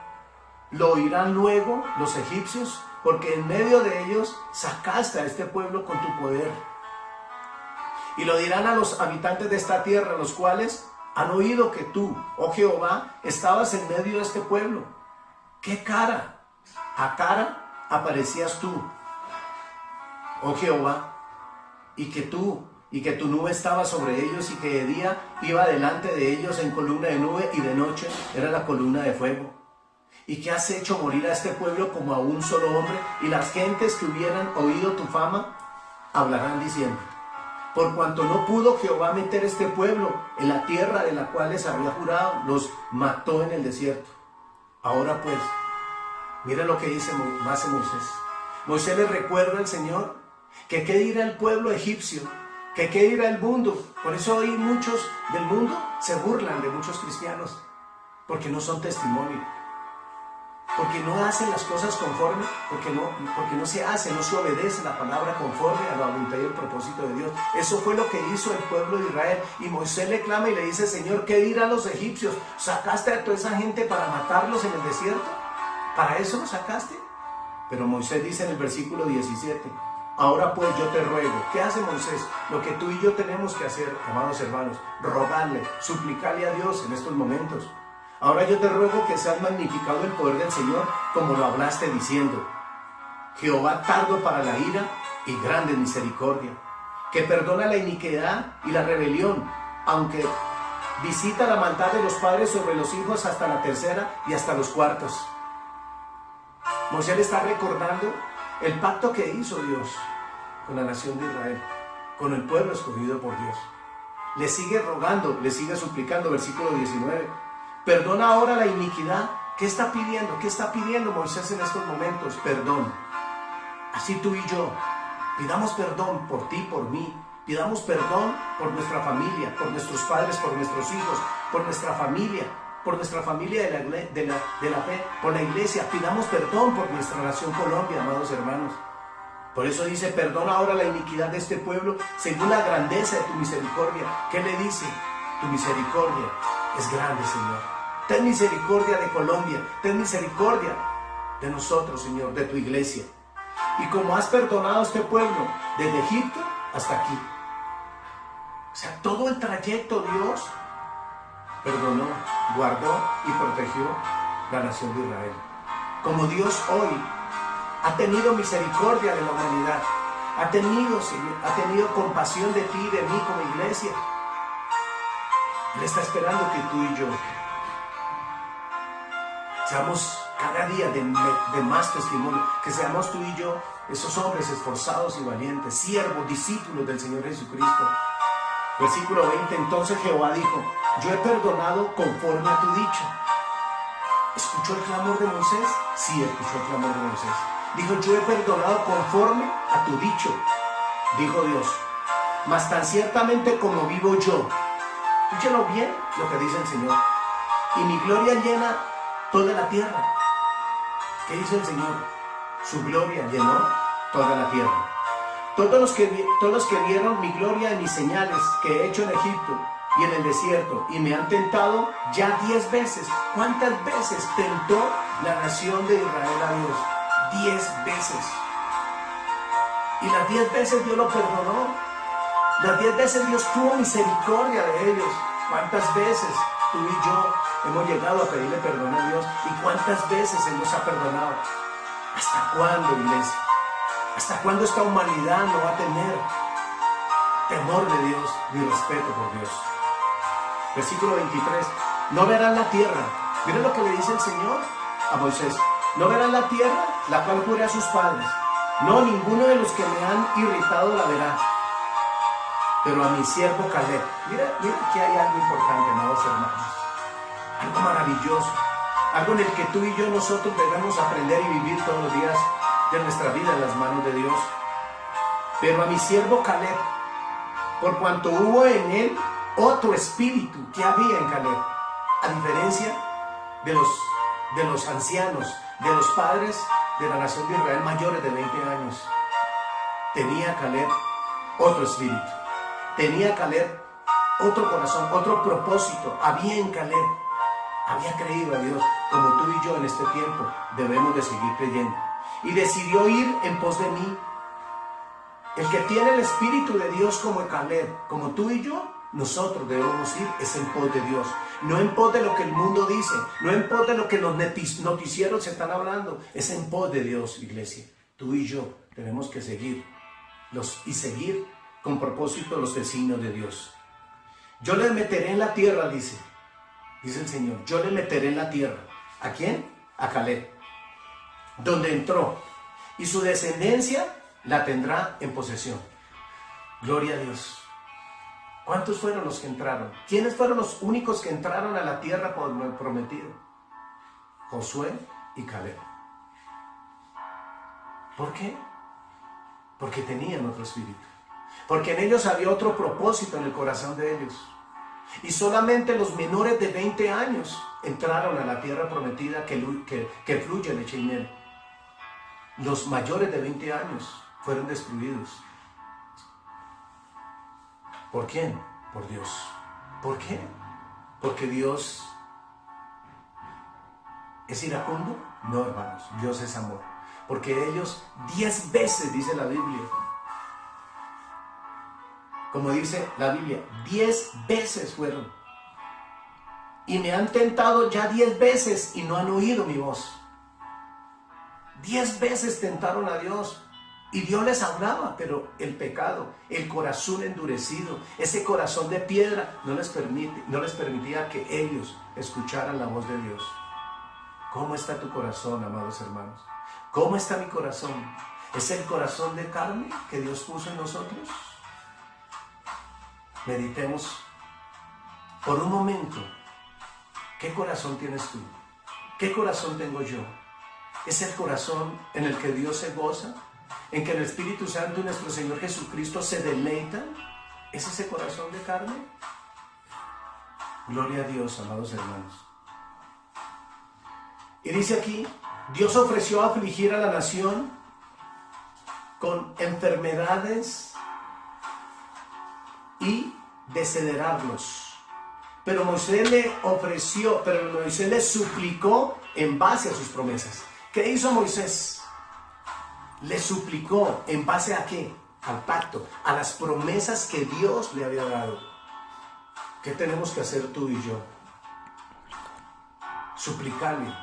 ¿lo oirán luego los egipcios? Porque en medio de ellos sacaste a este pueblo con tu poder. Y lo dirán a los habitantes de esta tierra, los cuales han oído que tú, oh Jehová, estabas en medio de este pueblo. ¿Qué cara a cara aparecías tú, oh Jehová? Y que tu nube estaba sobre ellos y que de día iba delante de ellos en columna de nube y de noche era la columna de fuego. Y que has hecho morir a este pueblo como a un solo hombre, y las gentes que hubieran oído tu fama hablarán diciendo, por cuanto no pudo Jehová meter este pueblo en la tierra de la cual les había jurado, los mató en el desierto. Ahora pues, Mira lo que hace Moisés. Moisés le recuerda al Señor que qué dirá el pueblo egipcio, que qué dirá el mundo. Por eso hoy muchos del mundo se burlan de muchos cristianos, porque no son testimonio, porque no hacen las cosas conforme, porque no se hace, no se obedece la palabra conforme a la voluntad y el propósito de Dios. Eso fue lo que hizo el pueblo de Israel. Y Moisés le clama y le dice: Señor, ¿qué dirán los egipcios? ¿Sacaste a toda esa gente para matarlos en el desierto? ¿Para eso los sacaste? Pero Moisés dice en el versículo 17: ahora pues yo te ruego. ¿Qué hace Moisés? Lo que tú y yo tenemos que hacer, amados hermanos: rogarle, suplicarle a Dios en estos momentos. Ahora yo te ruego que seas magnificado el poder del Señor, como lo hablaste diciendo: Jehová tardo para la ira y grande en misericordia, que perdona la iniquidad y la rebelión, aunque visita la maldad de los padres sobre los hijos hasta la tercera y hasta los cuartos. Moisés le está recordando el pacto que hizo Dios con la nación de Israel, con el pueblo escogido por Dios. Le sigue rogando, le sigue suplicando, versículo 19. Perdona ahora la iniquidad. ¿Qué está pidiendo? ¿Qué está pidiendo Moisés en estos momentos? Perdón. Así tú y yo pidamos perdón por ti, por mí. Pidamos perdón por nuestra familia, por nuestros padres, por nuestros hijos, por nuestra familia de la fe, por la iglesia. Pidamos perdón por nuestra nación Colombia, amados hermanos. Por eso dice: perdona ahora la iniquidad de este pueblo según la grandeza de tu misericordia. ¿Qué le dice? Tu misericordia es grande, Señor. Ten misericordia de Colombia, ten misericordia de nosotros, Señor, de tu iglesia. Y como has perdonado a este pueblo desde Egipto hasta aquí. O sea, todo el trayecto Dios perdonó, guardó y protegió la nación de Israel. Como Dios hoy ha tenido misericordia de la humanidad, ha tenido compasión de ti y de mí como iglesia. Él está esperando que tú y yo seamos cada día de más testimonio, que seamos tú y yo esos hombres esforzados y valientes, siervos, discípulos del Señor Jesucristo. Versículo 20, entonces Jehová dijo: yo he perdonado conforme a tu dicho. ¿Escuchó el clamor de Moisés? Sí, escuchó el clamor de Moisés. Dijo: yo he perdonado conforme a tu dicho. Dijo Dios: mas tan ciertamente como vivo yo. Escúchelo bien lo que dice el Señor. Y mi gloria llena toda la tierra. ¿Qué dice el Señor? Su gloria llenó toda la tierra. Todos los que vieron mi gloria y mis señales que he hecho en Egipto y en el desierto, y me han tentado ya 10 veces. ¿Cuántas veces tentó la nación de Israel a Dios? 10 veces. Y las 10 veces Dios lo perdonó. Las 10 veces Dios tuvo misericordia de ellos. ¿Cuántas veces tú y yo hemos llegado a pedirle perdón a Dios? ¿Y cuántas veces Él nos ha perdonado? ¿Hasta cuándo, iglesia? ¿Hasta cuándo esta humanidad no va a tener temor de Dios ni respeto por Dios? Versículo 23. No verán la tierra. Miren lo que le dice el Señor a Moisés. No verán la tierra, la cual juré a sus padres. No, ninguno de los que me han irritado la verá. Pero a mi siervo Caleb. Mira que hay algo importante, amados hermanos. Algo maravilloso. Algo en el que tú y yo nosotros debemos aprender y vivir todos los días de nuestra vida en las manos de Dios. Pero a mi siervo Caleb, por cuanto hubo en él otro espíritu que había en Caleb, a diferencia de los ancianos, de los padres de la nación de Israel mayores de 20 años, tenía Caleb otro espíritu, tenía Caleb otro corazón, otro propósito. Había en Caleb, había creído a Dios, como tú y yo en este tiempo debemos de seguir creyendo. Y decidió ir en pos de mí. El que tiene el Espíritu de Dios como Caleb, como tú y yo, nosotros debemos ir es en pos de Dios. No en pos de lo que el mundo dice, no en pos de lo que los noticieros se están hablando. Es en pos de Dios, iglesia. Tú y yo tenemos que seguir con propósito los designios de Dios. Yo les meteré en la tierra, dice el Señor. Yo le meteré en la tierra. ¿A quién? A Caleb. Donde entró, y su descendencia la tendrá en posesión. Gloria a Dios. ¿Cuántos fueron los que entraron? ¿Quiénes fueron los únicos que entraron a la tierra prometida? Josué y Caleb. ¿Por qué? Porque tenían otro espíritu. Porque en ellos había otro propósito en el corazón de ellos. Y solamente los menores de 20 años entraron a la tierra prometida que fluye leche y miel. Los mayores de 20 años fueron destruidos. ¿Por quién? Por Dios. ¿Por qué? Porque Dios es iracundo. No, hermanos, Dios es amor. Porque ellos 10 veces, dice la Biblia, como dice la Biblia, 10 veces fueron. Y me han tentado ya 10 veces y no han oído mi voz. 10 veces tentaron a Dios y Dios les hablaba, pero el pecado, el corazón endurecido, ese corazón de piedra no les permitía que ellos escucharan la voz de Dios. ¿Cómo está tu corazón, amados hermanos? ¿Cómo está mi corazón? ¿Es el corazón de carne que Dios puso en nosotros? Meditemos por un momento. ¿Qué corazón tienes tú? ¿Qué corazón tengo yo? ¿Es el corazón en el que Dios se goza? ¿En que el Espíritu Santo y nuestro Señor Jesucristo se deleitan? ¿Es ese corazón de carne? Gloria a Dios, amados hermanos. Y dice aquí, Dios ofreció afligir a la nación con enfermedades y desheredarlos. Pero Moisés le suplicó en base a sus promesas. ¿Qué hizo Moisés? Le suplicó en base a qué? Al pacto, a las promesas que Dios le había dado. ¿Qué tenemos que hacer tú y yo? Suplicarle,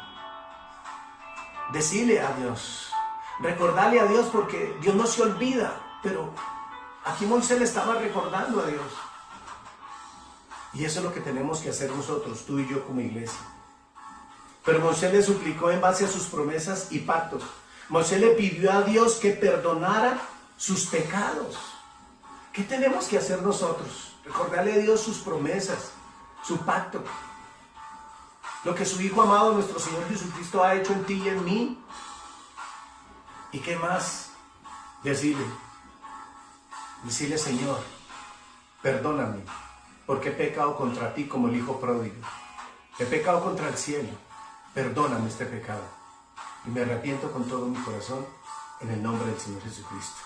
decirle a Dios, recordarle a Dios, porque Dios no se olvida, pero aquí Moisés le estaba recordando a Dios. Y eso es lo que tenemos que hacer nosotros, tú y yo como iglesia. Pero Moisés le suplicó en base a sus promesas y pactos. Moisés le pidió a Dios que perdonara sus pecados. ¿Qué tenemos que hacer nosotros? Recordarle a Dios sus promesas, su pacto. Lo que su Hijo amado, nuestro Señor Jesucristo, ha hecho en ti y en mí. ¿Y qué más? Decirle, Señor, perdóname, porque he pecado contra ti como el hijo pródigo. He pecado contra el cielo. Perdóname este pecado. Y me arrepiento con todo mi corazón en el nombre del Señor Jesucristo.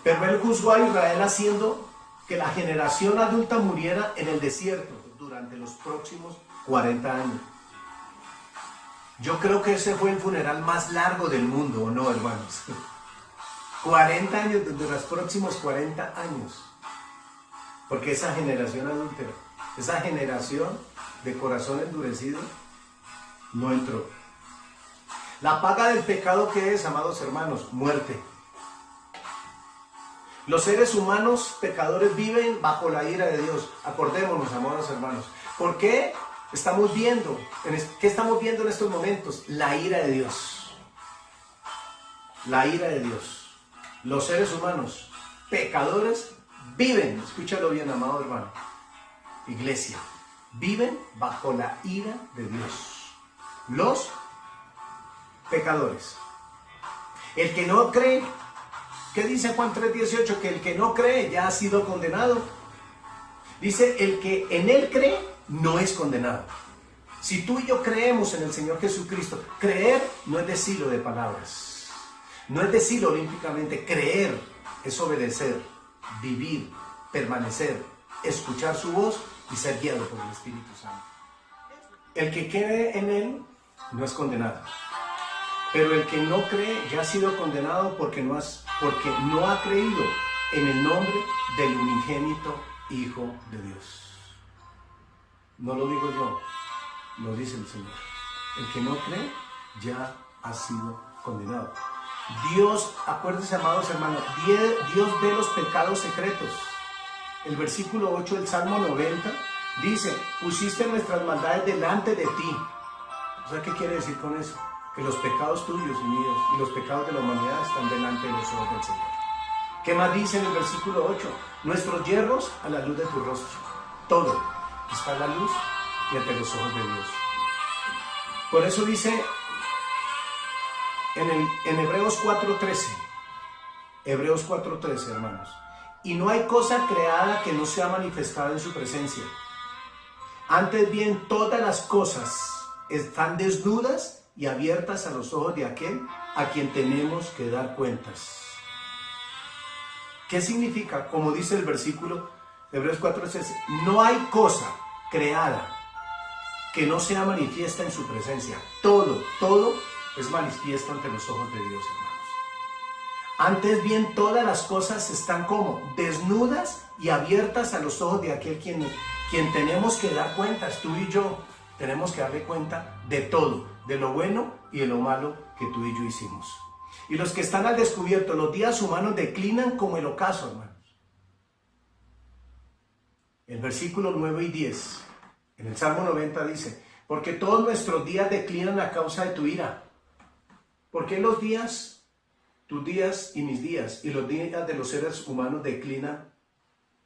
Pero Él juzgó a Israel haciendo que la generación adulta muriera en el desierto durante los próximos 40 años. Yo creo que ese fue el funeral más largo del mundo, ¿o no, hermanos? 40 años, desde los próximos 40 años. Porque esa generación adúltera, esa generación de corazón endurecido, no entró. La paga del pecado, ¿qué es, amados hermanos? Muerte. Los seres humanos pecadores viven bajo la ira de Dios. Acordémonos, amados hermanos. ¿Por qué? Estamos viendo, ¿qué estamos viendo en estos momentos? La ira de Dios. La ira de Dios. Los seres humanos pecadores viven, escúchalo bien, amado hermano, iglesia, viven bajo la ira de Dios. Los pecadores. El que no cree, ¿qué dice Juan 3:18? Que el que no cree ya ha sido condenado. Dice, el que en él cree no es condenado. Si tú y yo creemos en el Señor Jesucristo, creer no es decirlo de palabras, no es decirlo olímpicamente. Creer es obedecer, vivir, permanecer, escuchar su voz y ser guiado por el Espíritu Santo. El que cree en Él no es condenado, pero el que no cree ya ha sido condenado porque no ha creído en el nombre del unigénito Hijo de Dios. No lo digo yo, lo dice el Señor. El que no cree ya ha sido condenado. Dios, acuérdense, amados hermanos, Dios ve los pecados secretos. El versículo 8 del Salmo 90 dice, pusiste nuestras maldades delante de ti. O sea, ¿qué quiere decir con eso? Que los pecados tuyos y míos y los pecados de la humanidad están delante de los ojos del Señor. ¿Qué más dice en el versículo 8? Nuestros yerros a la luz de tu rostro. Todo está a la luz y ante los ojos de Dios. Por eso dice En Hebreos 4:13. Hebreos 4:13, hermanos. Y no hay cosa creada que no sea manifestada en su presencia. Antes bien, todas las cosas están desnudas y abiertas a los ojos de aquel a quien tenemos que dar cuentas. ¿Qué significa? Como dice el versículo Hebreos 4:13, no hay cosa creada que no sea manifiesta en su presencia. Todo es manifiesto ante los ojos de Dios, hermanos. Antes bien, todas las cosas están como desnudas y abiertas a los ojos de aquel quien tenemos que dar cuentas. Tú y yo tenemos que darle cuenta de todo, de lo bueno y de lo malo que tú y yo hicimos. Y los que están al descubierto, los días humanos declinan como el ocaso, hermanos. El versículo 9 y 10, en el Salmo 90 dice, porque todos nuestros días declinan a causa de tu ira. ¿Por qué los días, tus días y mis días, y los días de los seres humanos declinan?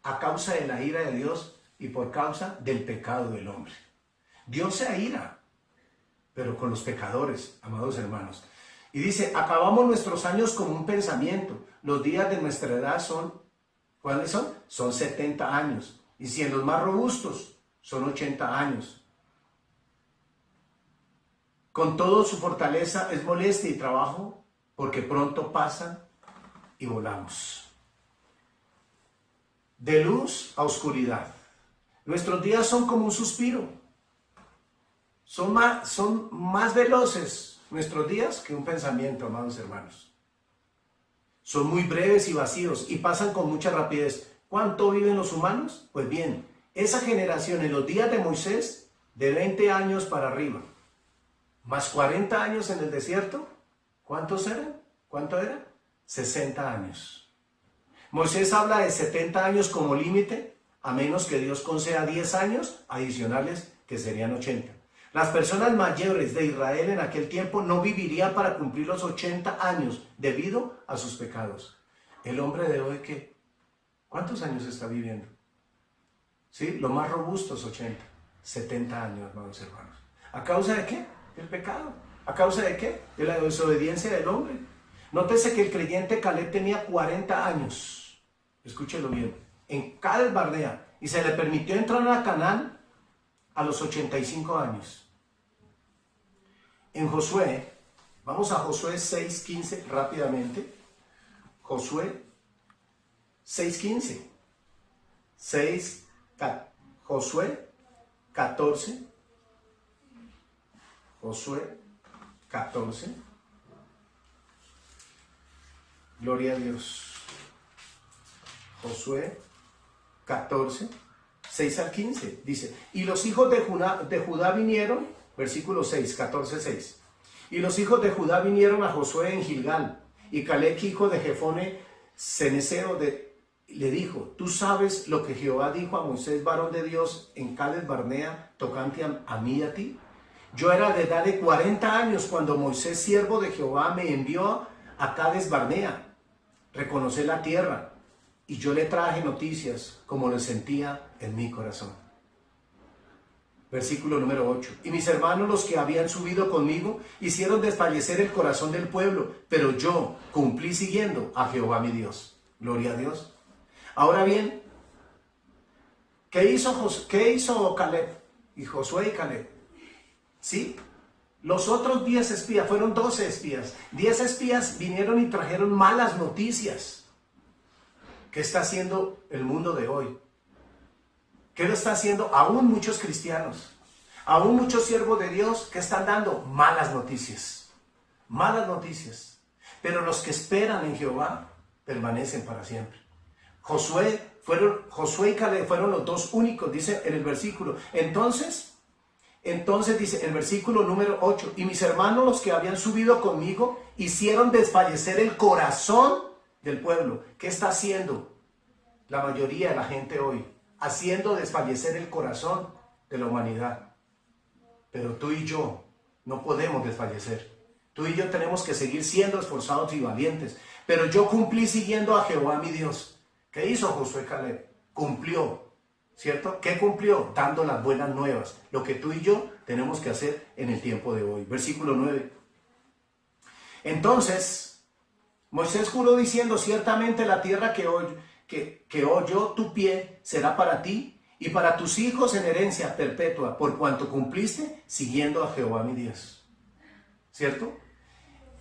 A causa de la ira de Dios y por causa del pecado del hombre. Dios se aira, pero con los pecadores, amados hermanos. Y dice, acabamos nuestros años como un pensamiento. Los días de nuestra edad son, ¿cuáles son? Son 70 años. Y si en los más robustos son 80 años. Con todo su fortaleza es molestia y trabajo, porque pronto pasan y volamos. De luz a oscuridad. Nuestros días son como un suspiro. Son más veloces nuestros días que un pensamiento, amados hermanos. Son muy breves y vacíos y pasan con mucha rapidez. ¿Cuánto viven los humanos? Pues bien, esa generación en los días de Moisés, de 20 años para arriba, más 40 años en el desierto, ¿cuántos eran? ¿Cuánto eran? 60 años. Moisés habla de 70 años como límite, a menos que Dios conceda 10 años adicionales, que serían 80. Las personas mayores de Israel en aquel tiempo no vivirían para cumplir los 80 años debido a sus pecados. El hombre de hoy, ¿qué? ¿Cuántos años está viviendo? ¿Sí? Lo más robusto es 80, 70 años, hermanos. ¿A causa de qué? Del pecado. ¿A causa de qué? De la desobediencia del hombre. Nótese que el creyente Caleb tenía 40 años. Escúchelo bien. En Cades Barnea. Y se le permitió entrar a Canaán a los 85 años. En Josué, vamos a Josué 6:15 rápidamente. Josué 6:15. Josué 14. Josué 14. Gloria a Dios. Josué 14, 6 al 15. Dice, y los hijos de Judá vinieron, versículo 6, 14, 6. Y los hijos de Judá vinieron a Josué en Gilgal, y Caleb, hijo de Jefone Ceneseo, le dijo, tú sabes lo que Jehová dijo a Moisés, varón de Dios, en Cades Barnea, tocante a mí y a ti. Yo era de edad de 40 años cuando Moisés, siervo de Jehová, me envió a Cades Barnea, reconocer la tierra, y yo le traje noticias como lo sentía en mi corazón. Versículo número 8. Y mis hermanos, los que habían subido conmigo, hicieron desfallecer el corazón del pueblo, pero yo cumplí siguiendo a Jehová mi Dios. Gloria a Dios. Ahora bien, ¿qué hizo Caleb? Y Josué y Caleb. ¿Sí? Los otros 10 espías, fueron 12 espías. 10 espías vinieron y trajeron malas noticias. ¿Qué está haciendo el mundo de hoy? ¿Qué lo está haciendo aún muchos cristianos? Aún muchos siervos de Dios que están dando malas noticias. Malas noticias. Pero los que esperan en Jehová permanecen para siempre. Josué y Caleb fueron los dos únicos, dice en el versículo. Entonces dice el versículo número 8, y mis hermanos, los que habían subido conmigo, hicieron desfallecer el corazón del pueblo. ¿Qué está haciendo la mayoría de la gente hoy? Haciendo desfallecer el corazón de la humanidad. Pero tú y yo no podemos desfallecer. Tú y yo tenemos que seguir siendo esforzados y valientes. Pero yo cumplí siguiendo a Jehová mi Dios. ¿Qué hizo Josué Caleb? Cumplió, ¿cierto? ¿Qué cumplió? Dando las buenas nuevas. Lo que tú y yo tenemos que hacer en el tiempo de hoy. Versículo 9. Entonces, Moisés juró diciendo, ciertamente la tierra que oyó tu pie será para ti y para tus hijos en herencia perpetua, por cuanto cumpliste siguiendo a Jehová mi Dios. ¿Cierto?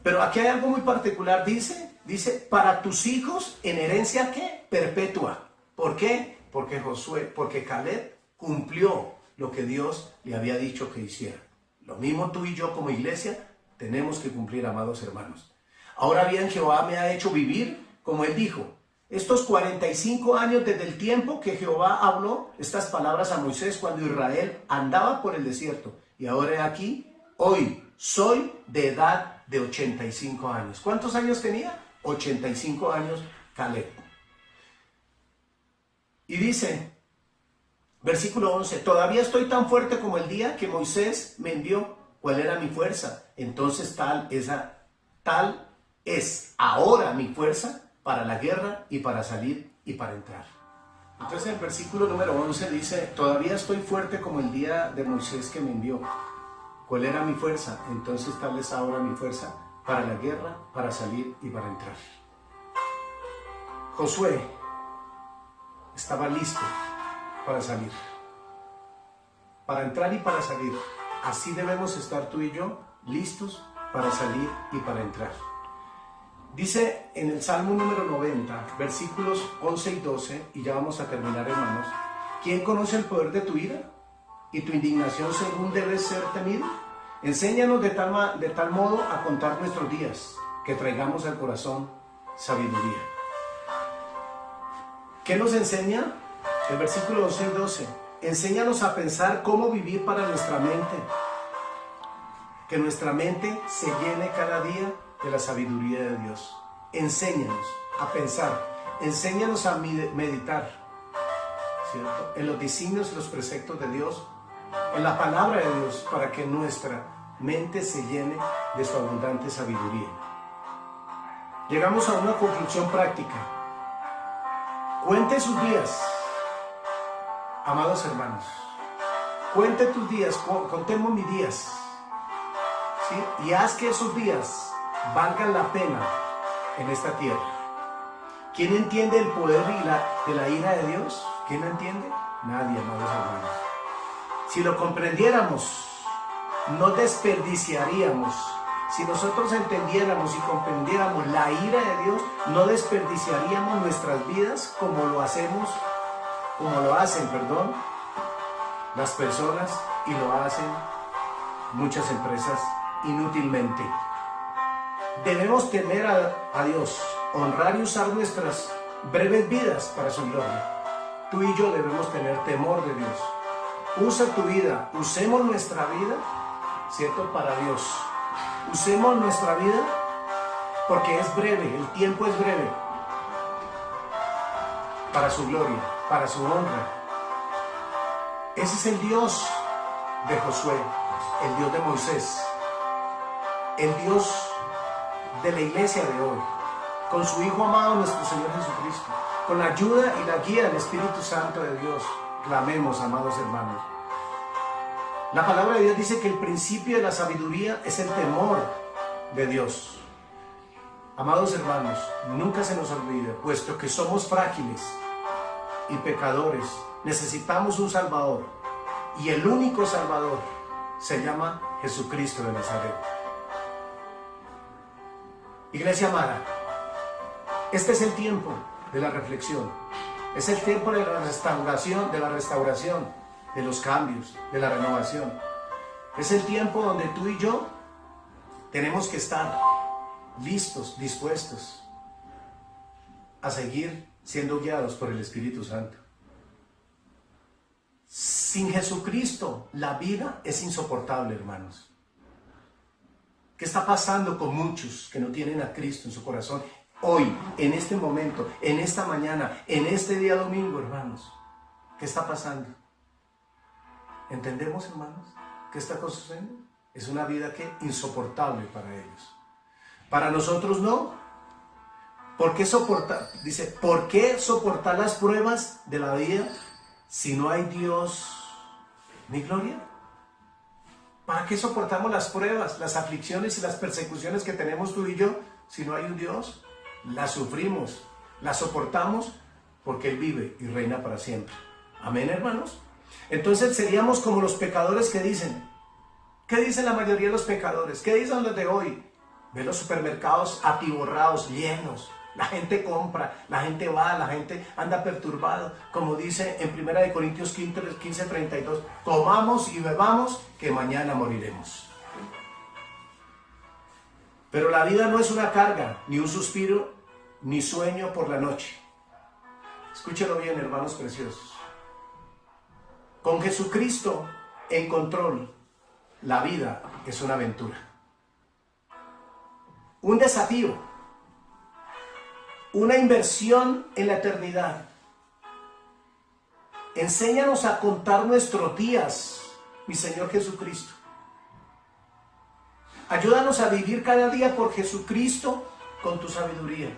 Pero aquí hay algo muy particular, dice, para tus hijos en herencia, ¿qué? Perpetua. ¿Por qué? Porque Caleb cumplió lo que Dios le había dicho que hiciera. Lo mismo tú y yo como iglesia tenemos que cumplir, amados hermanos. Ahora bien, Jehová me ha hecho vivir como Él dijo. Estos 45 años desde el tiempo que Jehová habló estas palabras a Moisés cuando Israel andaba por el desierto. Y ahora aquí, hoy, soy de edad de 85 años. ¿Cuántos años tenía? 85 años Caleb. Y dice, versículo 11, todavía estoy tan fuerte como el día que Moisés me envió. ¿Cuál era mi fuerza? Entonces tal es ahora mi fuerza para la guerra y para salir y para entrar. Entonces el versículo número 11 dice, todavía estoy fuerte como el día de Moisés que me envió. ¿Cuál era mi fuerza? Entonces tal es ahora mi fuerza para la guerra, para salir y para entrar. Josué estaba listo para salir, para entrar y para salir. Así debemos estar tú y yo, listos para salir y para entrar. Dice en el Salmo número 90, versículos 11 y 12, y ya vamos a terminar, hermanos. ¿Quién conoce el poder de tu ira y tu indignación según debes ser temido? Enséñanos de tal modo a contar nuestros días, que traigamos al corazón sabiduría. ¿Qué nos enseña? El versículo 11 y 12. Enséñanos a pensar cómo vivir para nuestra mente. Que nuestra mente se llene cada día de la sabiduría de Dios. Enséñanos a pensar. Enséñanos a meditar, ¿cierto? En los designios y los preceptos de Dios, en la palabra de Dios, para que nuestra mente se llene de su abundante sabiduría. Llegamos a una conclusión práctica. Cuente sus días, amados hermanos. Cuente tus días, contemos mis días, ¿sí? Y haz que esos días valgan la pena en esta tierra. ¿Quién entiende el poder de la ira de Dios? ¿Quién lo entiende? Nadie, amados hermanos. Si lo comprendiéramos, no desperdiciaríamos. Si nosotros entendiéramos y comprendiéramos la ira de Dios, no desperdiciaríamos nuestras vidas como lo hacen, las personas, y lo hacen muchas empresas inútilmente. Debemos temer a Dios, honrar y usar nuestras breves vidas para su gloria. Tú y yo debemos tener temor de Dios. Usa tu vida, usemos nuestra vida, ¿cierto? Para Dios. Usemos nuestra vida porque es breve, el tiempo es breve. Para su gloria, para su honra. Ese es el Dios de Josué, el Dios de Moisés, el Dios de la iglesia de hoy, con su Hijo amado, nuestro Señor Jesucristo, con la ayuda y la guía del Espíritu Santo de Dios. Clamemos, amados hermanos. La palabra de Dios dice que el principio de la sabiduría es el temor de Dios. Amados hermanos, nunca se nos olvide, puesto que somos frágiles y pecadores, necesitamos un Salvador. Y el único Salvador se llama Jesucristo de Nazaret. Iglesia amada, este es el tiempo de la reflexión. Es el tiempo de la restauración, de los cambios, de la renovación. Es el tiempo donde tú y yo tenemos que estar listos, dispuestos a seguir siendo guiados por el Espíritu Santo. Sin Jesucristo, la vida es insoportable, hermanos. ¿Qué está pasando con muchos que no tienen a Cristo en su corazón? Hoy, en este momento, en esta mañana, en este día domingo, hermanos. ¿Qué está pasando? ¿Entendemos, hermanos? ¿Qué está sucediendo? Es una vida que insoportable para ellos. Para nosotros no. ¿Por qué soportar? Dice, ¿por qué soportar las pruebas de la vida si no hay Dios ni gloria? ¿Para qué soportamos las pruebas, las aflicciones y las persecuciones que tenemos tú y yo si no hay un Dios? Las sufrimos, las soportamos porque Él vive y reina para siempre. Amén, hermanos. Entonces seríamos como los pecadores que dicen. ¿Qué dicen la mayoría de los pecadores? ¿Qué dicen los de hoy? Ve los supermercados atiborrados, llenos. La gente compra, la gente va, la gente anda perturbado. Como dice en 1 Corintios 15:32, comamos y bebamos que mañana moriremos. Pero la vida no es una carga, ni un suspiro, ni sueño por la noche. Escúchelo bien, hermanos preciosos. Con Jesucristo en control, la vida es una aventura. Un desafío. Una inversión en la eternidad. Enséñanos a contar nuestros días, mi Señor Jesucristo. Ayúdanos a vivir cada día por Jesucristo con tu sabiduría.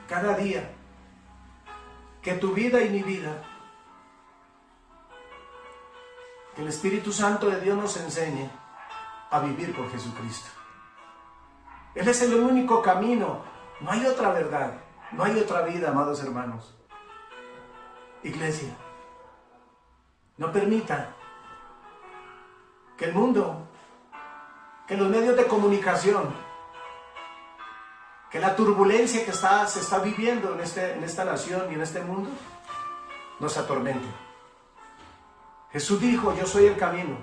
Cada día. Que tu vida y mi vida, que el Espíritu Santo de Dios nos enseñe a vivir por Jesucristo. Él es el único camino. No hay otra verdad. No hay otra vida, amados hermanos. Iglesia, no permita que el mundo, que los medios de comunicación, que la turbulencia que se está viviendo en esta nación y en este mundo, nos atormente. Jesús dijo, yo soy el camino.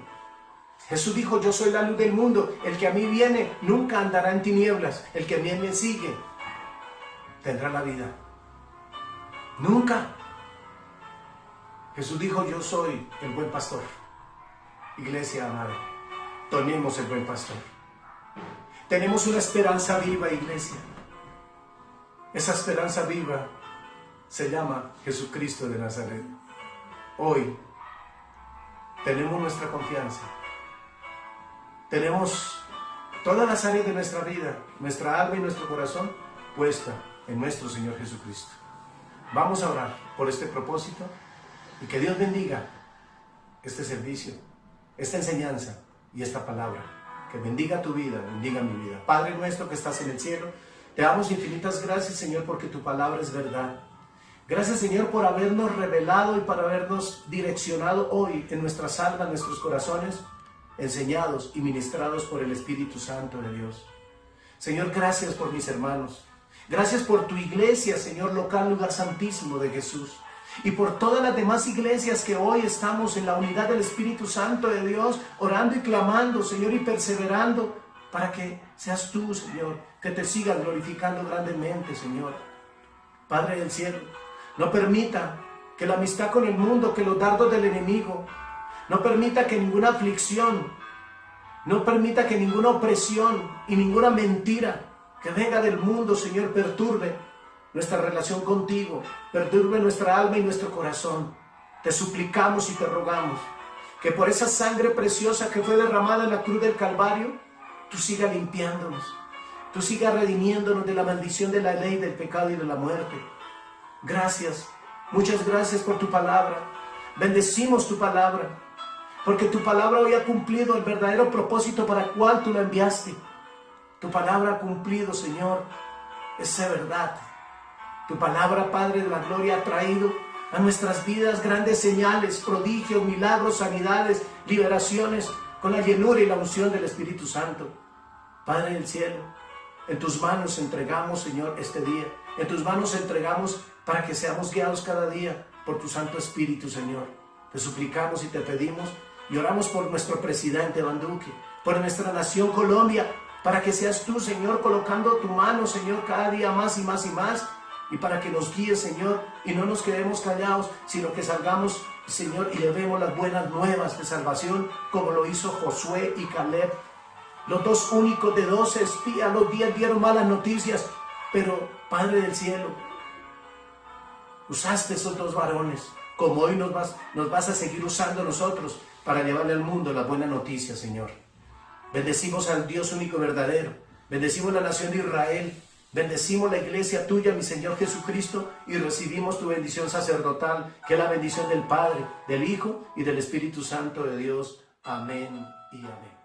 Jesús dijo, yo soy la luz del mundo. El que a mí viene nunca andará en tinieblas. El que a mí me sigue tendrá la vida. Nunca. Jesús dijo, yo soy el buen pastor. Iglesia amada, tomemos el buen pastor. Tenemos una esperanza viva, iglesia. Esa esperanza viva se llama Jesucristo de Nazaret. Hoy tenemos nuestra confianza. Tenemos todas las áreas de nuestra vida, nuestra alma y nuestro corazón puesta en nuestro Señor Jesucristo. Vamos a orar por este propósito y que Dios bendiga este servicio, esta enseñanza y esta palabra. Que bendiga tu vida, bendiga mi vida. Padre nuestro que estás en el cielo, te damos infinitas gracias, Señor, porque tu palabra es verdad. Gracias, Señor, por habernos revelado y por habernos direccionado hoy en nuestras almas, en nuestros corazones, enseñados y ministrados por el Espíritu Santo de Dios. Señor, gracias por mis hermanos. Gracias por tu iglesia, Señor, local, lugar santísimo de Jesús. Y por todas las demás iglesias que hoy estamos en la unidad del Espíritu Santo de Dios, orando y clamando, Señor, y perseverando para que seas tú, Señor, que te sigas glorificando grandemente, Señor. Padre del cielo, no permita que la amistad con el mundo, que los dardos del enemigo, no permita que ninguna aflicción, no permita que ninguna opresión y ninguna mentira que venga del mundo, Señor, perturbe nuestra relación contigo, perturbe nuestra alma y nuestro corazón. Te suplicamos y te rogamos que por esa sangre preciosa que fue derramada en la cruz del Calvario, tú sigas limpiándonos, tú sigas redimiéndonos de la maldición de la ley, del pecado y de la muerte. Gracias, muchas gracias por tu palabra. Bendecimos tu palabra, porque tu palabra hoy ha cumplido el verdadero propósito para el cual tú la enviaste. Tu palabra ha cumplido, Señor, esa verdad. Tu palabra, Padre de la gloria, ha traído a nuestras vidas grandes señales, prodigios, milagros, sanidades, liberaciones, con la llenura y la unción del Espíritu Santo. Padre del cielo, en tus manos entregamos, Señor, este día. En tus manos entregamos para que seamos guiados cada día por tu Santo Espíritu, Señor. Te suplicamos y te pedimos y oramos por nuestro presidente Iván Duque, por nuestra nación Colombia, para que seas tú, Señor, colocando tu mano, Señor, cada día más y más y más, y para que nos guíes, Señor, y no nos quedemos callados, sino que salgamos, Señor, y llevemos las buenas nuevas de salvación, como lo hizo Josué y Caleb. Los dos únicos de 12 espías, los 10 dieron malas noticias, pero, Padre del cielo, usaste esos dos varones, como hoy nos vas a seguir usando nosotros, para llevarle al mundo la buena noticia, Señor. Bendecimos al Dios único y verdadero, bendecimos la nación de Israel, bendecimos la iglesia tuya, mi Señor Jesucristo, y recibimos tu bendición sacerdotal, que es la bendición del Padre, del Hijo y del Espíritu Santo de Dios. Amén y amén.